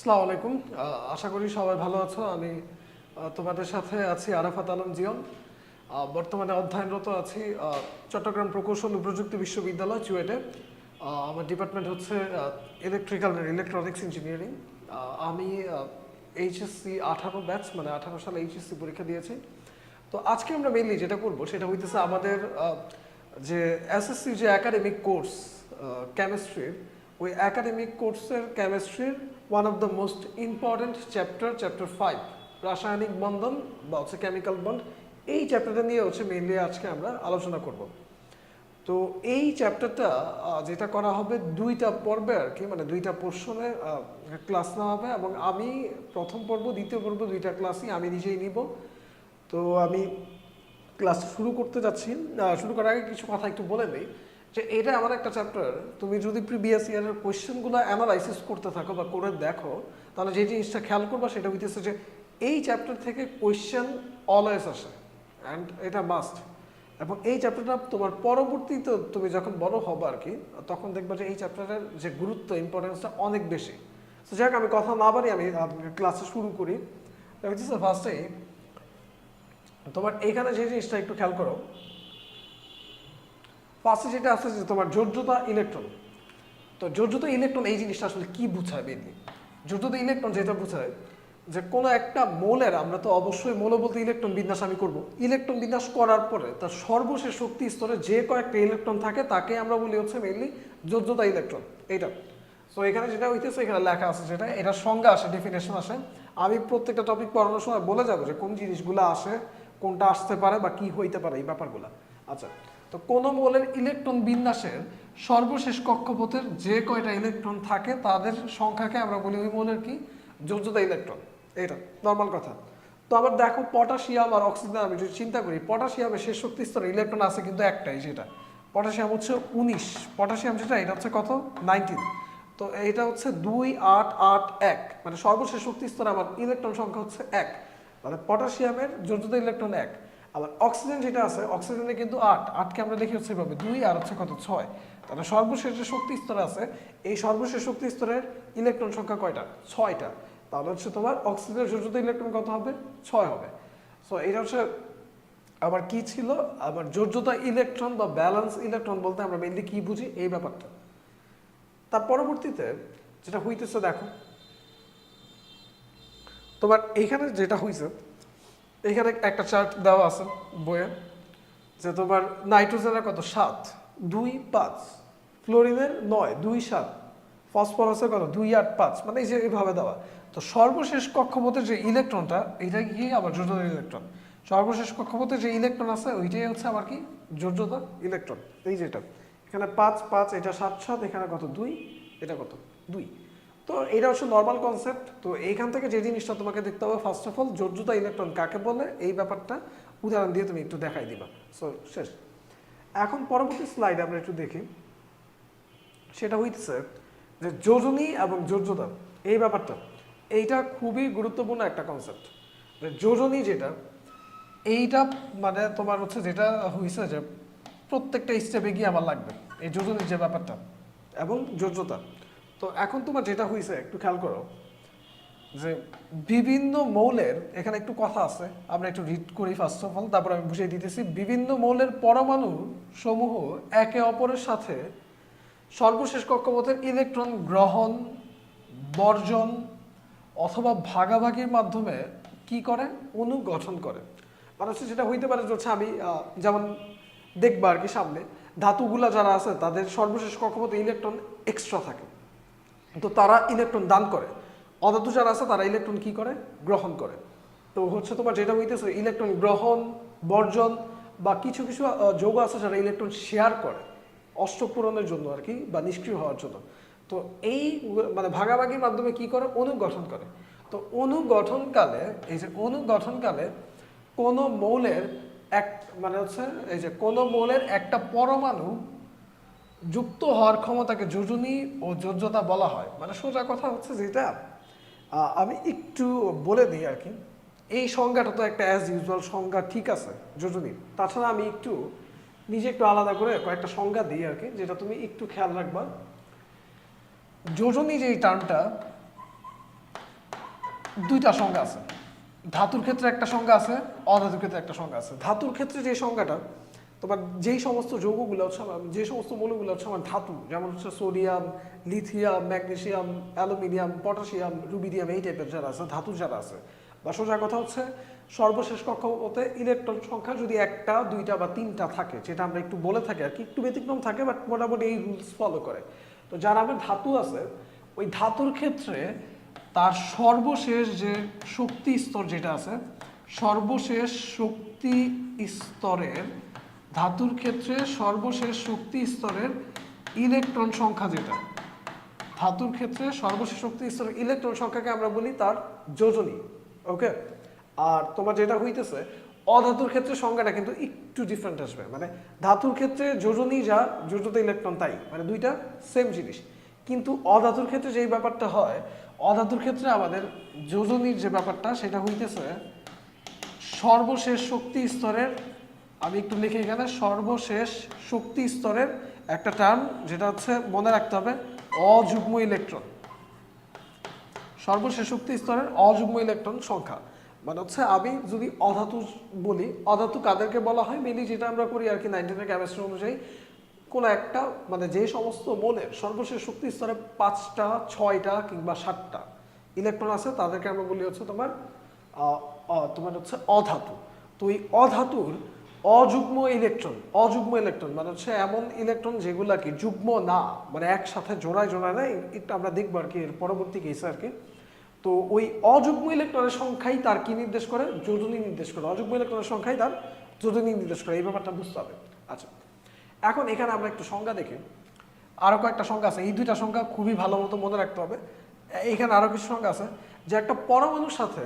আসসালামু আলাইকুম। আশা করি সবাই ভালো আছো। আমি তোমাদের সাথে আছি আরাফাত আলম জিয়ন। বর্তমানে অধ্যয়নরত আছি চট্টগ্রাম প্রকৌশল ও প্রযুক্তি বিশ্ববিদ্যালয় চুয়েটে। আমার ডিপার্টমেন্ট হচ্ছে ইলেকট্রিক্যাল অ্যান্ড ইলেকট্রনিক্স ইঞ্জিনিয়ারিং। আমি এইচএসসি 18 ব্যাচ, মানে 18 সালে এইচএসসি পরীক্ষা দিয়েছি। তো আজকে আমরা মেইনলি যেটা করব সেটা হইতেছে আমাদের যে এসএসসি যে একাডেমিক কোর্স কেমিস্ট্রির, ওই একাডেমিক কোর্সের কেমিস্ট্রির one of the most important chapter 5 রাসায়নিক বন্ধন বা হচ্ছে কেমিক্যাল বন্ড। এই চ্যাপ্টারটা নিয়ে হচ্ছে মেইনলি আজকে আমরা আলোচনা করব। তো এই চ্যাপ্টারটা যেটা করা হবে দুইটা পর্বে আর কি, মানে দুইটা পোর্শনে ক্লাস নেওয়া হবে, এবং আমি প্রথম পর্ব দ্বিতীয় পর্ব দুইটা ক্লাসই আমি নিজেই নিব। তো আমি ক্লাস শুরু করতে যাচ্ছি। শুরু করার আগে কিছু কথা একটু বলে নিই যে এটা আমার একটা চ্যাপ্টার। তুমি যদি প্রিভিয়াস ইয়ারের কোয়েশ্চেনগুলো অ্যানালাইসিস করতে থাকো বা করে দেখো, তাহলে যে জিনিসটা খেয়াল করবা সেটা হইতেছে যে এই চ্যাপ্টার থেকে কোয়েশ্চেন অলওয়েজ আসে, অ্যান্ড এটা মাস্ট। এবং এই চ্যাপ্টারটা তোমার পরবর্তীতে তুমি যখন বড় হবে আর কি, তখন দেখবা যে এই চ্যাপ্টারের যে গুরুত্ব ইম্পর্টেন্সটা অনেক বেশি। তো যাক, আমি কথা না বাড়ি আমি ক্লাসে শুরু করি। ফার্স্টে তোমার এইখানে যে জিনিসটা একটু খেয়াল করো, ফার্স্টে যেটা আছে যে তোমার যোজ্যতা ইলেকট্রন। তো যোজ্যতা ইলেকট্রন এই জিনিসটা আসলে কি বোঝায় মেনলি? যোজ্যতা ইলেকট্রন যেটা বোঝায় যে কোনো একটা মৌলের, আমরা তো অবশ্যই মৌল বলতে ইলেকট্রন বিন্যাস আমি করব, ইলেকট্রন বিন্যাস করার পরে তার সর্বশেষ শক্তি স্তরে যে কয়েকটা ইলেকট্রন থাকে তাকে আমরা বলি হচ্ছে মেনলি যোজ্যতা ইলেকট্রন। এইটা সো এখানে যেটা হইতেছে এখানে লেখা আছে, যেটা এটা সংজ্ঞা আসে, ডেফিনেশন আসে। আমি প্রত্যেকটা টপিক পড়ানোর সময় বলে যাবো যে কোন জিনিসগুলো আসে, কোনটা আসতে পারে বা কি হইতে পারে এই ব্যাপারগুলো। আচ্ছা, তো কোন মৌলের ইলেকট্রন বিন্যাসের সর্বশেষ কক্ষপথের যে কয়টা ইলেকট্রন থাকে তাদের সংখ্যাকে আমরা বলি ওই মৌলের কি যোজ্যতা ইলেকট্রন। এটা নর্মাল কথা। তো আবার দেখো পটাশিয়াম আর অক্সিজেন, আমি যদি চিন্তা করি পটাশিয়ামের শেষ শক্তি স্তরে ইলেকট্রন আছে কিন্তু একটাই, যেটা পটাশিয়াম হচ্ছে 19। পটাশিয়াম যেটা এটা হচ্ছে কত 19। তো এটা হচ্ছে 2881, মানে সর্বশেষ শক্তি স্তরে আমার ইলেকট্রন সংখ্যা হচ্ছে 1, মানে পটাশিয়ামের যোজ্যতা ইলেকট্রন 1। আবার অক্সিজেন যেটা আছে অক্সিজেনে কিন্তু 8কে আমরা লিখি হচ্ছে এভাবে 2 আর হচ্ছে কত 6। তাহলে সর্বশেষ যে শক্তি স্তর আছে এই সর্বশেষ শক্তি স্তরের ইলেকট্রন সংখ্যা কয়টা? 6টা। তাহলে হচ্ছে তোমার অক্সিজেনের যোজ্যতা ইলেকট্রন কত হবে? 6 হবে। সো এটা হচ্ছে আবার কি ছিল, আবার যোজ্যতা ইলেকট্রন বা ব্যালেন্স ইলেকট্রন বলতে আমরা মেইনলি কি বুঝি এই ব্যাপারটা। তার পরবর্তীতে যেটা হইতেছে দেখো, তোমার এইখানে যেটা হইছে, এখানে একটা চার্ট দেওয়া আছে বইয়ে, যে তোমার নাইট্রোজেনের কত 7, 2, 5, ফ্লোরিনের 9, 2, 7, ফসফরাসের কত 2, 8, 5, মানে এই যে এইভাবে দেওয়া। তো সর্বশেষ কক্ষপথের যে ইলেকট্রনটা, এটা কি আবার যোজ্যতা ইলেকট্রন। সর্বশেষ কক্ষপথে যে ইলেকট্রন আছে ওইটাই হচ্ছে আবার কি যোজ্যতা ইলেকট্রন। এই যেটা এখানে 5, 5, এটা 7, 7, এখানে কত 2, এটা কত 2। তো এটা হচ্ছে নর্মাল কনসেপ্ট। তো এইখান থেকে যে জিনিসটা তোমাকে দেখতে হবে, ফার্স্ট অফ অল যোজ্যতা ইলেকট্রন কাকে বলে এই ব্যাপারটা উদাহরণ দিয়ে তুমি একটু দেখাই দিবা। সো শেষ। এখন পরবর্তী স্লাইডে আমরা একটু দেখি, সেটা হইতেছে যে যোজনী এবং যোজ্যতা এই ব্যাপারটা, এইটা খুবই গুরুত্বপূর্ণ একটা কনসেপ্ট। যোজনী যেটা, এইটা মানে তোমার হচ্ছে যেটা হয়েছে যে প্রত্যেকটা স্টেপে গিয়ে আমার লাগবে এই যোজনীর যে ব্যাপারটা এবং যোজ্যতা। তো এখন তোমার যেটা হয়েছে একটু খেয়াল করো যে বিভিন্ন মৌলের, এখানে একটু কথা আছে আমরা একটু রিড করি ফার্স্ট অফ অল, তারপর আমি বুঝিয়ে দিতেছি। বিভিন্ন মৌলের পরমাণু সমূহ একে অপরের সাথে সর্বশেষ কক্ষপথের ইলেকট্রন গ্রহণ, বর্জন অথবা ভাগাভাগির মাধ্যমে কি করে অণু গঠন করে। মানে হচ্ছে যেটা হইতে পারে যে হচ্ছে আমি যেমন দেখবা আর কি সামনে ধাতুগুলা যারা আছে তাদের সর্বশেষ কক্ষপথে ইলেকট্রন এক্সট্রা থাকে, তো তারা ইলেকট্রন দান করে। অধাতু যারা আছে তারা ইলেকট্রন কি করে গ্রহণ করে। তো হচ্ছে তোমার যেটা হইতেছে ইলেকট্রন গ্রহণ, বর্জন, বা কিছু কিছু যৌগ আছে যারা ইলেকট্রন শেয়ার করে অষ্টক পূরণের জন্য আর কি, বা নিষ্ক্রিয় হওয়ার জন্য। তো এই মানে ভাগাভাগির মাধ্যমে কি করে অণু গঠন করে। তো অণু গঠনকালে, এই যে অণু গঠনকালে কোনো মৌলের এক মানে হচ্ছে এই যে কোনো মৌলের একটা পরমাণু যুক্ত হওয়ার ক্ষমতাকে যোজনী ও যোজ্যতা বলা হয়। মানে সোজা কথা হচ্ছে যেটা আমি একটু বলে দিই আর কি। এই সংজ্ঞাটা তো একটা অ্যাজ ইউজুয়াল সংজ্ঞা, ঠিক আছে যোজনী। তাছাড়া আমি একটু নিজে একটু আলাদা করে কয়েকটা সংজ্ঞা দিই আর কি, যেটা তুমি একটু খেয়াল রাখবা। যোজনী যে টার্মটা, দুইটা সংজ্ঞা আছে। ধাতুর ক্ষেত্রে একটা সংজ্ঞা আছে, অধাতুর ক্ষেত্রে একটা সংজ্ঞা আছে। ধাতুর ক্ষেত্রে যে সংজ্ঞাটা তোমার যেই সমস্ত যৌগগুলো হচ্ছে যে সমস্ত মৌলগুলো হচ্ছে আমার ধাতু, যেমন হচ্ছে sodium, lithium, magnesium, aluminium, potassium, rubidium, এই টাইপের যারা আছে ধাতু যারা আছে, বা সোজা কথা হচ্ছে সর্বশেষ কক্ষপথে ইলেকট্রন সংখ্যা যদি একটা, দুইটা বা তিনটা থাকে, যেটা আমরা একটু বলে থাকি আর কি, একটু ব্যতিক্রম থাকে বাট মোটামুটি এই রুলস ফলো করে। তো যারা আমার ধাতু আছে, ওই ধাতুর ক্ষেত্রে তার সর্বশেষ যে শক্তি স্তর যেটা আছে, সর্বশেষ শক্তি স্তরের, ধাতুর ক্ষেত্রে সর্বশেষ শক্তি স্তরের ইলেকট্রন সংখ্যা যেটা, ধাতুর ক্ষেত্রে সর্বশেষ শক্তি স্তরের ইলেকট্রন সংখ্যাকে আমরা বলি তার যোজনী। ওকে, আর তোমার যেটা হইতেছে অধাতুর ক্ষেত্রে সংখ্যাটা কিন্তু একটু ডিফারেন্ট আসবে, মানে ধাতুর ক্ষেত্রে যোজনী যা, যোজতে ইলেকট্রন তাই, মানে দুইটা সেম জিনিস। কিন্তু অধাতুর ক্ষেত্রে যেই ব্যাপারটা হয়, অধাতুর ক্ষেত্রে আমাদের যোজনীর যে ব্যাপারটা সেটা হইতেছে সর্বশেষ শক্তি স্তরের, আমি একটু লিখে এখানে, সর্বশেষ শক্তি স্তরের একটা টার্ম যেটা হচ্ছে মনে রাখতে হবে, অযুগ্ম ইলেকট্রন। সর্বশেষ শক্তি স্তরের অযুগ্ম ইলেকট্রন সংখ্যা মানে হচ্ছে, আমি যদি অধাতু বলি, অধাতু কাদেরকে বলা হয় মেনলি, যেটা আমরা করি আর কি 19 কেমিস্ট্রি অনুযায়ী, কোন একটা মানে যে সমস্ত মৌলের সর্বশেষ শক্তি স্তরে 5টা, 6টা কিংবা 7টা ইলেকট্রন আছে, তাদেরকে আমরা বলি হচ্ছে তোমার তোমার হচ্ছে অধাতু। তো এই অধাতুর অযুগ্ম ইলেকট্রন, অযুগ্ম ইলেকট্রন মানে হচ্ছে এমন ইলেকট্রন যেগুলা কি যুগ্ম না, মানে একসাথে জোড়ায় জোড়ায় না, এটা আমরা দেখবো আর কি এর পরবর্তী কেসে আর কি। তো ওই অযুগ্ম ইলেকট্রনের সংখ্যাই তার কি নির্দেশ করে, যোজনী নির্দেশ করে। অযুগ্ম ইলেকট্রনের সংখ্যাই তার যোজনী নির্দেশ করে, এই ব্যাপারটা বুঝতে হবে। আচ্ছা, এখন এখানে আমরা একটু সংজ্ঞা দেখি, আরো কয়েকটা সংজ্ঞা আছে, এই দুইটা সংজ্ঞা খুবই ভালো মতো মনে রাখতে হবে। এখানে আরো কিছু সংজ্ঞা আছে, যে একটা পরমাণুর সাথে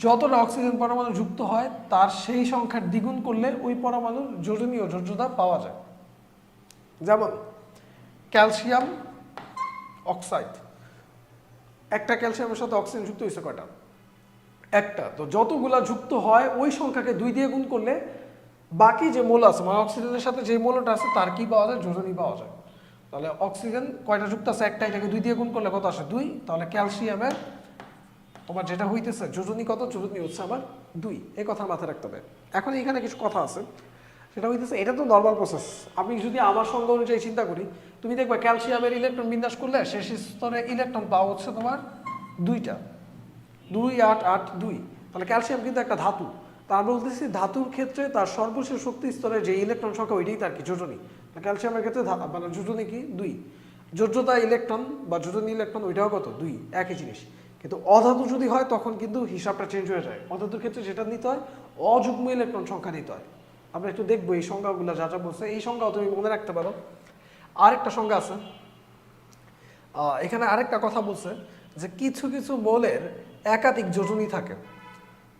যতটা অক্সিজেন পরমাণু যুক্ত হয় তার সেই সংখ্যার দ্বিগুণ করলে ওই পরমাণুর যোজনীয় যোজ্যতা পাওয়া যায়। যেমন ক্যালসিয়াম অক্সাইড, একটা ক্যালসিয়ামের সাথে অক্সিজেন যুক্ত হয়েছে কয়টা? একটা। তো যতগুলা যুক্ত হয় ওই সংখ্যাকে 2 দিয়ে গুণ করলে বাকি যে মৌল আছে, মানে অক্সিজেনের সাথে যে মৌলটা আছে তার কি পাওয়া যায়, যোজনী পাওয়া যায়। তাহলে অক্সিজেন কয়টা যুক্ত আছে? একটা, এটাকে 2 দিয়ে গুণ করলে কত আসে? 2। তাহলে ক্যালসিয়ামের তোমার যেটা হইতেছে যোজনী কত? যোজনী হচ্ছে আমার 2। এই কথা মাথায় রাখতে হবে। এখন এখানে কিছু কথা আছে, সেটা হইতেছে, এটা তো নর্মাল প্রসেস। আমি যদি আমার সংজ্ঞা অনুযায়ী চিন্তা করি, তুমি দেখবা ক্যালসিয়ামের ইলেকট্রন বিন্যাস করলে শেষ স্তরে ইলেকট্রন পাওয়া হচ্ছে তোমার 2টা, 2 8 8 2। তাহলে ক্যালসিয়াম কিন্তু একটা ধাতু। তা আমরা বলতেছি ধাতুর ক্ষেত্রে তার সর্বশেষ শক্তি স্তরে যে ইলেকট্রন সংখ্যা ওইটাই তার কি যোজনী। ক্যালসিয়ামের ক্ষেত্রে মানে যোজনী কি 2। যোজ্যতা ইলেকট্রন বা যোজনী ইলেকট্রন ওইটাও কত? 2, একই জিনিস। কিন্তু অধাতু যদি হয় তখন কিন্তু হিসাবটা চেঞ্জ হয়ে যায়। অধাতুর ক্ষেত্রে যেটা নিতে হয়, অযুগ্ম ইলেকট্রন সংখ্যা নিতে হয়। আমরা একটু দেখবো এই সংজ্ঞাগুলো যা যা বলছে, এই সংজ্ঞাও তুমি মনে রাখতে পারো। আরেকটা সংজ্ঞা আছে, এখানে আরেকটা কথা বলছে যে কিছু কিছু মৌলের একাধিক যোজনী থাকে।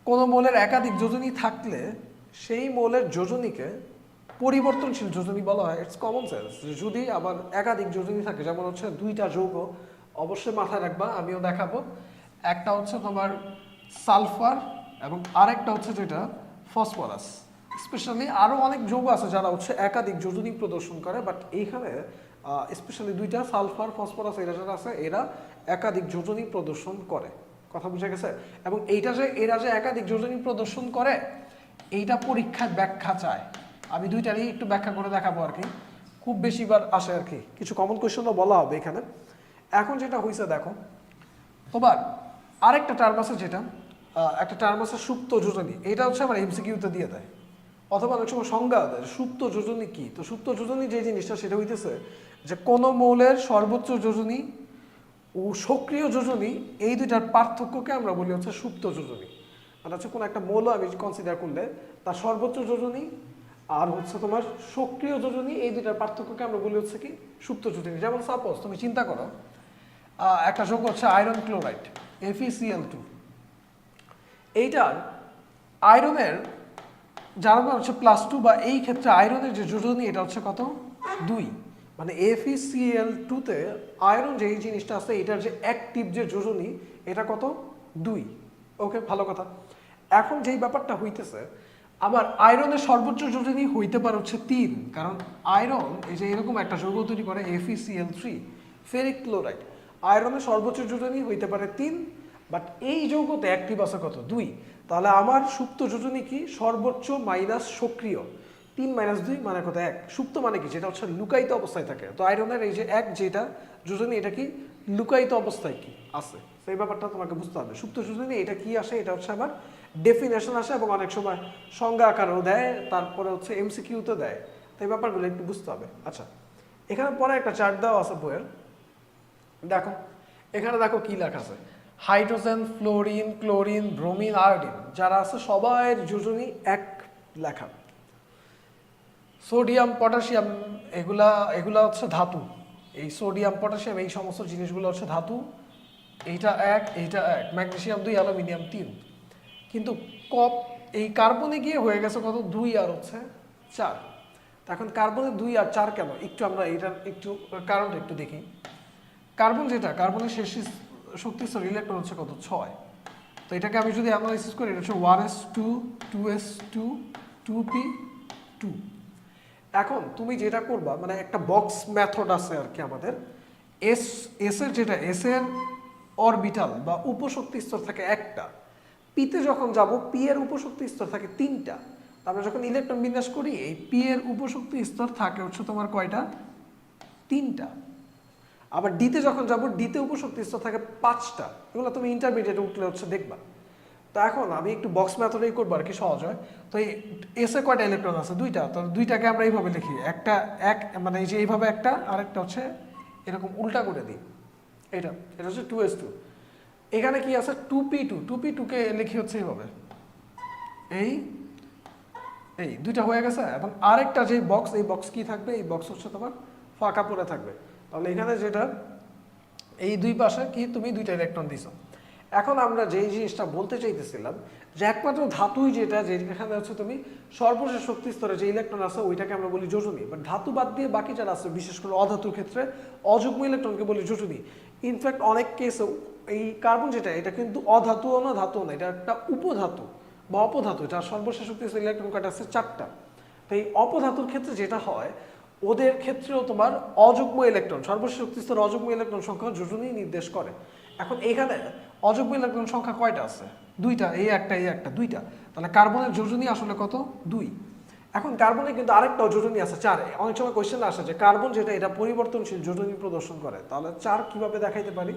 কোনো মৌলের একাধিক যোজনী থাকলে সেই মৌলের যোজনীকে পরিবর্তনশীল যোজনী বলা হয়। It's common sense. যদি আবার একাধিক যোজনী থাকে, যেমন হচ্ছে 2টা যৌগ, অবশ্যই মাথায় রাখবা, আমিও দেখাবো। একটা হচ্ছে তোমার সালফার এবং আরেকটা হচ্ছে যেটা ফসফরাস। স্পেশালি আরও অনেক যৌগ আছে যারা হচ্ছে একাধিক যোজনী প্রদর্শন করে, বাট এইখানে স্পেশালি 2টা সালফার ফসফরাস এরা যারা আছে এরা একাধিক যোজনী প্রদর্শন করে। কথা বুঝে গেছে? এবং এইটা যে এরা যে একাধিক যোজনী প্রদর্শন করে, এইটা পরীক্ষায় ব্যাখ্যা চায়। আমি দুইটারই একটু ব্যাখ্যা করে দেখাবো আর কি, খুব বেশিবার আসে আর কি, কিছু কমন কোয়েশ্চেনও বলা হবে এখানে। এখন যেটা হয়েছে দেখো, তোমার আরেকটা টার্ম আছে, যেটা একটা টার্ম আছে সুপ্ত যোজনী। এটা হচ্ছে আমার এমসিকিউতে দিয়ে দেয়, অথবা অনেক সময় সংজ্ঞা দেয় সুপ্ত যোজনী কি। তো সুপ্ত যোজনী যে জিনিসটা সেটা হইতেছে যে কোনো মৌলের সর্বোচ্চ যোজনী ও সক্রিয় যোজনী, এই দুইটার পার্থক্যকে আমরা বলি হচ্ছে সুপ্ত যোজনী। মানে হচ্ছে কোনো একটা মৌল আমি কনসিডার করলে তার সর্বোচ্চ যোজনী আর হচ্ছে তোমার সক্রিয় যোজনী, এই দুইটার পার্থক্যকে আমরা বলি হচ্ছে কি সুপ্ত যোজনী। যেমন সাপোজ তুমি চিন্তা করো, একটা যৌগ হচ্ছে আয়রন ক্লোরাইড, FeCl2। এইটার আয়রনের যার মান হচ্ছে +2, বা এই ক্ষেত্রে আয়রনের যে যোজনী এটা হচ্ছে কত? 2। মানে FeCl2-তে আয়রন যে এই জিনিসটা আছে এটার যে অ্যাক্টিভ যে যোজনী এটা কত? 2। ওকে, ভালো কথা। এখন যেই ব্যাপারটা হইতেছে, আবার আয়রনের সর্বোচ্চ যোজনী হইতে পারে হচ্ছে 3, কারণ আয়রন এই যে এরকম একটা যৌগ তৈরি করে FeCl3, ফেরিক ক্লোরাইড। আয়রনের সর্বোচ্চ যোজনী হইতে পারে 3, বাট এই যৌগতে অ্যাক্টিভ আছে কত 2। তাহলে আমার সুপ্ত যোজনী কি সর্বোচ্চ মাইনাস সক্রিয় 3 - 2 মানে কত 1। সুপ্ত মানে কি যেটা হচ্ছে লুকায়িত অবস্থায় থাকে। তো আয়রনের এই যে 1 যেটা যোজনী এটা কি লুকায়িত অবস্থায় কি আছে, সেই ব্যাপারটা তোমাকে বুঝতে হবে। সুপ্ত যোজনী এটা কি আসে, এটা হচ্ছে আবার ডেফিনেশন আসে এবং অনেক সময় সংজ্ঞা আকারেও দেয়, তারপরে হচ্ছে এমসিকিউতে দেয়। তো এই ব্যাপারগুলো একটু বুঝতে হবে। আচ্ছা, এখানে পরে একটা চার্ট দেওয়া আছে বইয়ের, দেখো এখানে দেখো কি লেখা আছে, hydrogen, fluorine, chlorine, bromine, iodine যারা আছে সবার যোজনী এক লেখা। সোডিয়াম, পটাশিয়াম এগুলা এগুলা হচ্ছে ধাতু। এই সোডিয়াম, পটাশিয়াম এই সমস্ত জিনিসগুলো হচ্ছে ধাতু। এইটা এক, এইটা এক, ম্যাগনেসিয়াম 2, অ্যালুমিনিয়াম 3। কিন্তু কপ এই কার্বনে গিয়ে হয়ে গেছে কত 2 আর হচ্ছে 4। এখন কার্বনে 2 আর 4 কেন, একটু আমরা এটার একটু কারণটা একটু দেখি। কার্বন যেটা, কার্বনের শেষ শক্তি স্তর ইলেকট্রন হচ্ছে কত 6। তো এটাকে আমি যদি অ্যানালাইসিস করি এটা হচ্ছে 1s2 2s2 2p2। এখন তুমি যেটা করবা মানে একটা বক্স মেথড আছে আর কি আমাদের, এস এর যেটা এস এর অরবিটাল বা উপশক্তি স্তর থাকে একটা, পিতে যখন যাব পি এর উপশক্তি স্তর থাকে 3টা। তারপরে যখন ইলেকট্রন বিন্যাস করি এই পি এর উপশক্তি স্তর থাকে হচ্ছে তোমার কয়টা 3টা। আবার ডিতে যখন যাব ডিতে উপশক্তি স্তর থাকে 5টা। এগুলো তুমি ইন্টারমিডিয়েটে উঠলে হচ্ছে দেখবা। তো এখন আমি একটু বক্স মেথডেই করবো আর কি সহজ হয়। তো এই এসে কয়টা ইলেকট্রন আছে 2টা, তো 2টাকে আমরা এইভাবে লিখি, একটা এক মানে এই যে এইভাবে একটা, আরেকটা হচ্ছে এরকম উল্টা করে দিই। এটা এটা হচ্ছে 2s2। এখানে কি আছে 2p2, 2p2কে লিখি হচ্ছে এইভাবে, এই এই 2টা হয়ে গেছে। এবং আরেকটা যে বক্স, এই বক্স কি থাকবে, এই বক্স হচ্ছে তোমার ফাঁকা পড়ে থাকবে। তাহলে এখানে যেটা এই দুই পাশে কি তুমি 2টা ইলেকট্রন দিছো। এখন আমরা যেই জিনিসটা বলতে চাইতেছিলাম যে একমাত্র ধাতুই যেটা, যেখানে হচ্ছে তুমি সর্বশেষ শক্তি স্তরে যে ইলেকট্রন আছে ওইটাকে আমরা বলি যোজনী। বাট ধাতু বাদ দিয়ে বাকি যারা আছে, বিশেষ করে অধাতুর ক্ষেত্রে অযুগ্ম ইলেকট্রনকে বলি যোজনী। ইনফ্যাক্ট অনেক কেসেও এই কার্বন যেটা, এটা কিন্তু অধাতুও না ধাতুও না, এটা একটা উপধাতু বা অপধাতু। এটা সর্বশেষ শক্তি স্তরে ইলেকট্রন কয়টা আছে 4টা। তো এই অপধাতুর ক্ষেত্রে যেটা হয়, ওদের ক্ষেত্রেও তোমার অযুগ্ম ইলেকট্রন, সর্বশেষ শক্তি স্তরে অযুগ্ম ইলেকট্রন সংখ্যা যোজনী নির্দেশ করে। এখন এখানে অযুগ্ম ইলেকট্রন সংখ্যা কয়টা আছে 2টা, এই একটা এই একটা 2টা। তাহলে কার্বনের যোজনী আসলে কত 2। এখন কার্বনে কিন্তু আরেকটাও যোজনী আছে 4। অনেক সময় কোয়েশ্চেন আসে যে কার্বন যেটা এটা পরিবর্তনশীল যোজনী প্রদর্শন করে, তাহলে 4 কিভাবে দেখাইতে পারি।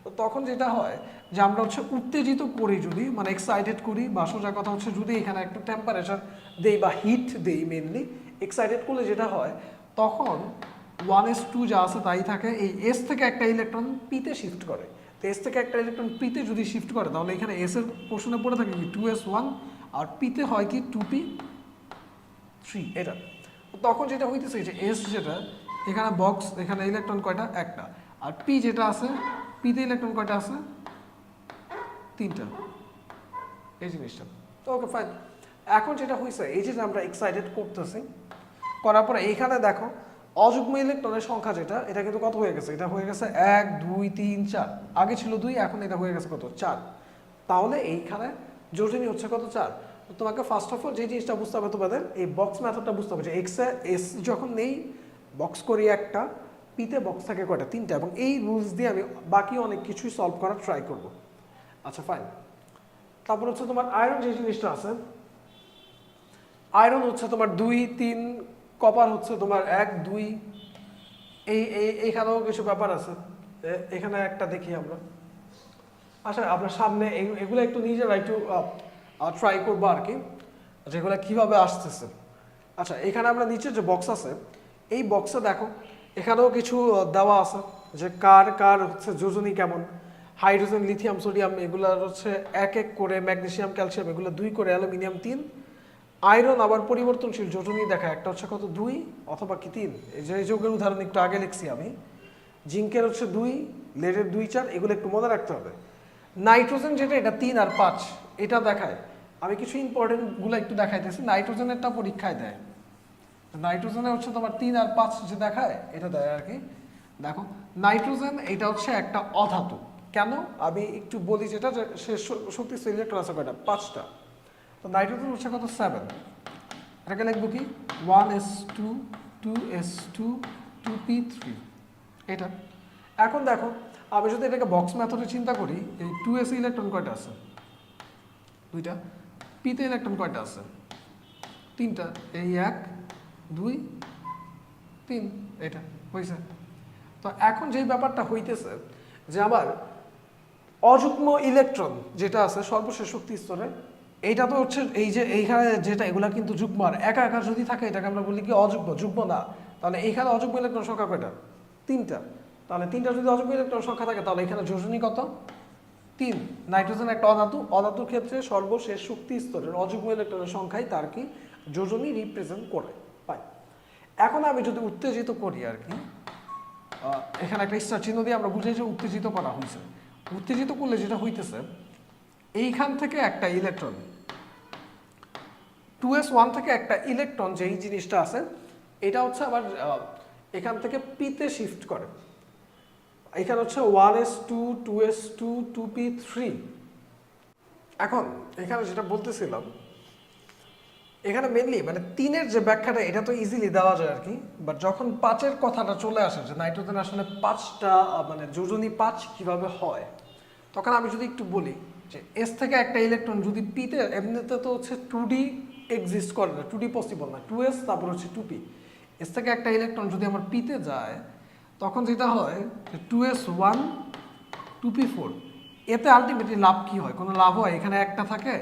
তো তখন যেটা হয় যে আমরা হচ্ছে উত্তেজিত করি, যদি মানে এক্সাইটেড করি, বা সোজা কথা হচ্ছে যদি এখানে একটু টেম্পারেচার দেই বা হিট দেই, মেনলি এক্সাইটেড করলে যেটা হয় তখন 1s2 যা আছে তাই থাকে, এই এস থেকে একটা ইলেকট্রন পিতে শিফট করে। তো এস থেকে একটা ইলেকট্রন পিতে যদি শিফট করে তাহলে এখানে এস এর পোর্শনে পড়ে থাকে কি 2s1, আর পিতে হয় কি 2p3 এটা। তখন যেটা হইতেছে যে এস যেটা এখানে বক্স, এখানে ইলেকট্রন কয়টা একটা, আর পি যেটা আছে পিতে ইলেকট্রন কয়টা আছে 3টা, এই জিনিসটা। তো ওকে ফাইন। এখন যেটা হয়েছে এই যে আমরা এক্সাইটেড করতেছি, করার পরে এইখানে দেখো অযুগ্ম ইলেকট্রনের সংখ্যা যেটা, এটা কিন্তু কত হয়ে গেছে, এটা হয়ে গেছে 1 2 3 4। আগে ছিল 2, এখন এটা হয়ে গেছে কত 4। তাহলে এইখানে যোজনী হচ্ছে কত 4। তো তোমাকে ফার্স্ট অফ অল যে জিনিসটা বুঝতে হবে তোমাদের, এই বক্স মেথডটা বুঝতে হবে যে এস যখন নেই বক্স করি একটা, পিতে বক্স থাকে কয়টা 3টা, এবং এই রুলস দিয়ে আমি বাকি অনেক কিছুই সলভ করার ট্রাই করব। আচ্ছা ফাইন। তারপর হচ্ছে তোমার আয়রন যে জিনিসটা আছে, আয়রন হচ্ছে তোমার 2 3, কপার হচ্ছে তোমার 1 2। এইখানেও কিছু ব্যাপার আছে, এখানে একটা দেখি আমরা। আচ্ছা আপনার সামনে এগুলো একটু নিজেরা একটু ট্রাই করবো আর কি, যেগুলো কিভাবে আসতেছে। আচ্ছা এখানে আমরা নিচে যে বক্স আছে, এই বক্সে দেখো এখানেও কিছু দেওয়া আছে যে কার কার হচ্ছে যোজনী কেমন। হাইড্রোজেন, লিথিয়াম, সোডিয়াম এগুলার হচ্ছে 1 1 করে, ম্যাগনেসিয়াম, ক্যালসিয়াম এগুলো 2 করে, অ্যালুমিনিয়াম 3। আয়রন আবার পরিবর্তনশীল যোজনী দেখায়, একটা হচ্ছে কত 2 অথবা কি 3। এই যে যৌগের উদাহরণ একটু আগে লিখছি আমি, জিঙ্কের হচ্ছে 2, লেডের 2 4, এগুলো একটু মনে রাখতে হবে। নাইট্রোজেন যেটা এটা 3 আর 5 এটা দেখায়। আমি কিছু ইম্পর্টেন্ট গুলো একটু দেখাইতেছি। নাইট্রোজেনেরটা পরীক্ষায় দেয়, নাইট্রোজেনে হচ্ছে তোমার 3 আর 5 যে দেখায় এটা দেয় আর কি। দেখো নাইট্রোজেন এটা হচ্ছে একটা অধাতু। কেন আমি একটু বলি, যেটা শেষ শক্তি ইলেকট্রন আছে কয়টা 5টা। তো নাইট্রোজেন হচ্ছে কত 7। এটাকে লিখবো কি 1s2 2s2 2p3 এটা। এখন দেখো আমি যদি এটাকে বক্স মেথডে চিন্তা করি, এই 2s ইলেকট্রন কয়টা আছে? দুইটা। পিতে ইলেকট্রন কয়টা আছে? তিনটা। এই 1 2 3, এটা হয়েছে। তো এখন যেই ব্যাপারটা হইতেছে যে আবার অযুগ্ম ইলেকট্রন যেটা আছে সর্বশেষ শক্তি স্তরে, এইটা তো হচ্ছে এই যে এইখানে যেটা, এগুলা কিন্তু যুগ্ম, আর একা একা যদি থাকে এটাকে আমরা বলি কি অযুগ্ম, যুগ্ম না। তাহলে এইখানে অযুগ্ম ইলেকট্রন সংখ্যা কয়টা? তিনটা। তাহলে তিনটা যদি অযুগ্ম ইলেকট্রন সংখ্যা থাকে তাহলে এখানে যোজনী কত? 3। নাইট্রোজেন একটা অধাতু, অধাতুর ক্ষেত্রে সর্বশেষ শক্তি স্তরের অযুগ্ম ইলেকট্রনের সংখ্যাই তার কি যোজনী রিপ্রেজেন্ট করে পাই। এখন আমি যদি উত্তেজিত করি আর কি, এখানে একটা স্টার চিহ্ন দিয়ে আমরা বুঝাই যে উত্তেজিত করা হয়েছে। উত্তেজিত করলে যেটা হইতেছে, এইখান থেকে একটা ইলেকট্রন 2s1 থেকে একটা ইলেকট্রন যেই জিনিসটা আছে এটা হচ্ছে আবার এখান থেকে পিতে শিফট করে। এখানে হচ্ছে 1s2 2s2 2p3। এখন এখানে যেটা বলতেছিলাম, এখানে মেনলি মানে 3-এর যে ব্যাখ্যাটা এটা তো ইজিলি দেওয়া যায় আর কি, বাট যখন 5-এর কথাটা চলে আসে যে নাইট্রোজেন আসলে 5টা মানে যোজনী 5 কিভাবে হয়, তখন আমি যদি একটু বলি যে এস থেকে একটা ইলেকট্রন যদি পিতে, এমনিতে তো হচ্ছে 2d এক্সিস্ট করে না, 2d পসিবল না, 2s তারপর হচ্ছে 2p। এস থেকে একটা ইলেকট্রন যদি আমার পিতে যায় তখন যেটা হয় যে 2s1 2p4। এতে আলটিমেটলি লাভ কি হয়? কোনো লাভ হয়? এখানে একটা থাকে,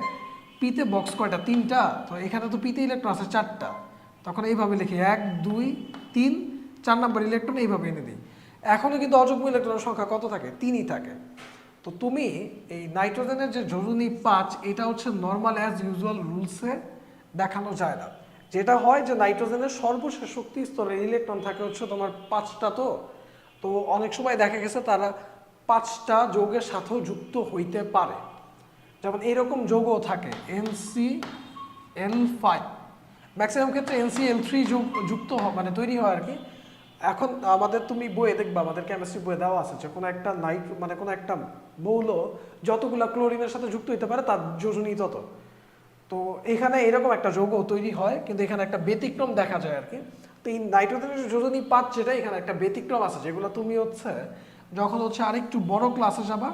পিতে বক্স কয়টা? 3টা। তো এখানে তো পিতে ইলেকট্রন আছে 4টা। তখন এইভাবে লিখি 1 2 3, 4 নাম্বার ইলেকট্রন এইভাবে এনে দিই। এখনও কিন্তু অযুগ্ম ইলেকট্রনের সংখ্যা কত থাকে? 3ই থাকে। তো তুমি এই নাইট্রোজেনের যে যোজনী 5, এটা হচ্ছে নর্মাল অ্যাজ ইউজুয়াল রুলসে দেখানো যায় না। যেটা হয় যে নাইট্রোজেনের সর্বশেষ শক্তি স্তরের ইলেকট্রন থাকে হচ্ছে তোমার 5টা। তো অনেক সময় দেখা গেছে তারা 5টা যৌগের সাথেও যুক্ত হইতে পারে। যেমন এরকম যৌগও থাকে NCl5, ম্যাক্সিমাম ক্ষেত্রে NCl3 যুক্ত মানে তৈরি হয় আর কি। এখন আমাদের তুমি বইয়ে দেখবা, আমাদের কেমিস্ট্রি বইয়ে দেওয়া আছে যে কোনো একটা মানে কোনো একটা মৌল যতগুলা ক্লোরিনের সাথে যুক্ত হইতে পারে তার যোজনী তত। তো এখানে এরকম একটা যৌগ তৈরি হয়, কিন্তু এখানে একটা ব্যতিক্রম দেখা যায় আর কি। তো এই নাইট্রোজেনের যোজনী 5 যেটা, এখানে একটা ব্যতিক্রম আছে যেগুলো তুমি হচ্ছে যখন হচ্ছে আরেকটু বড় ক্লাসে যাবা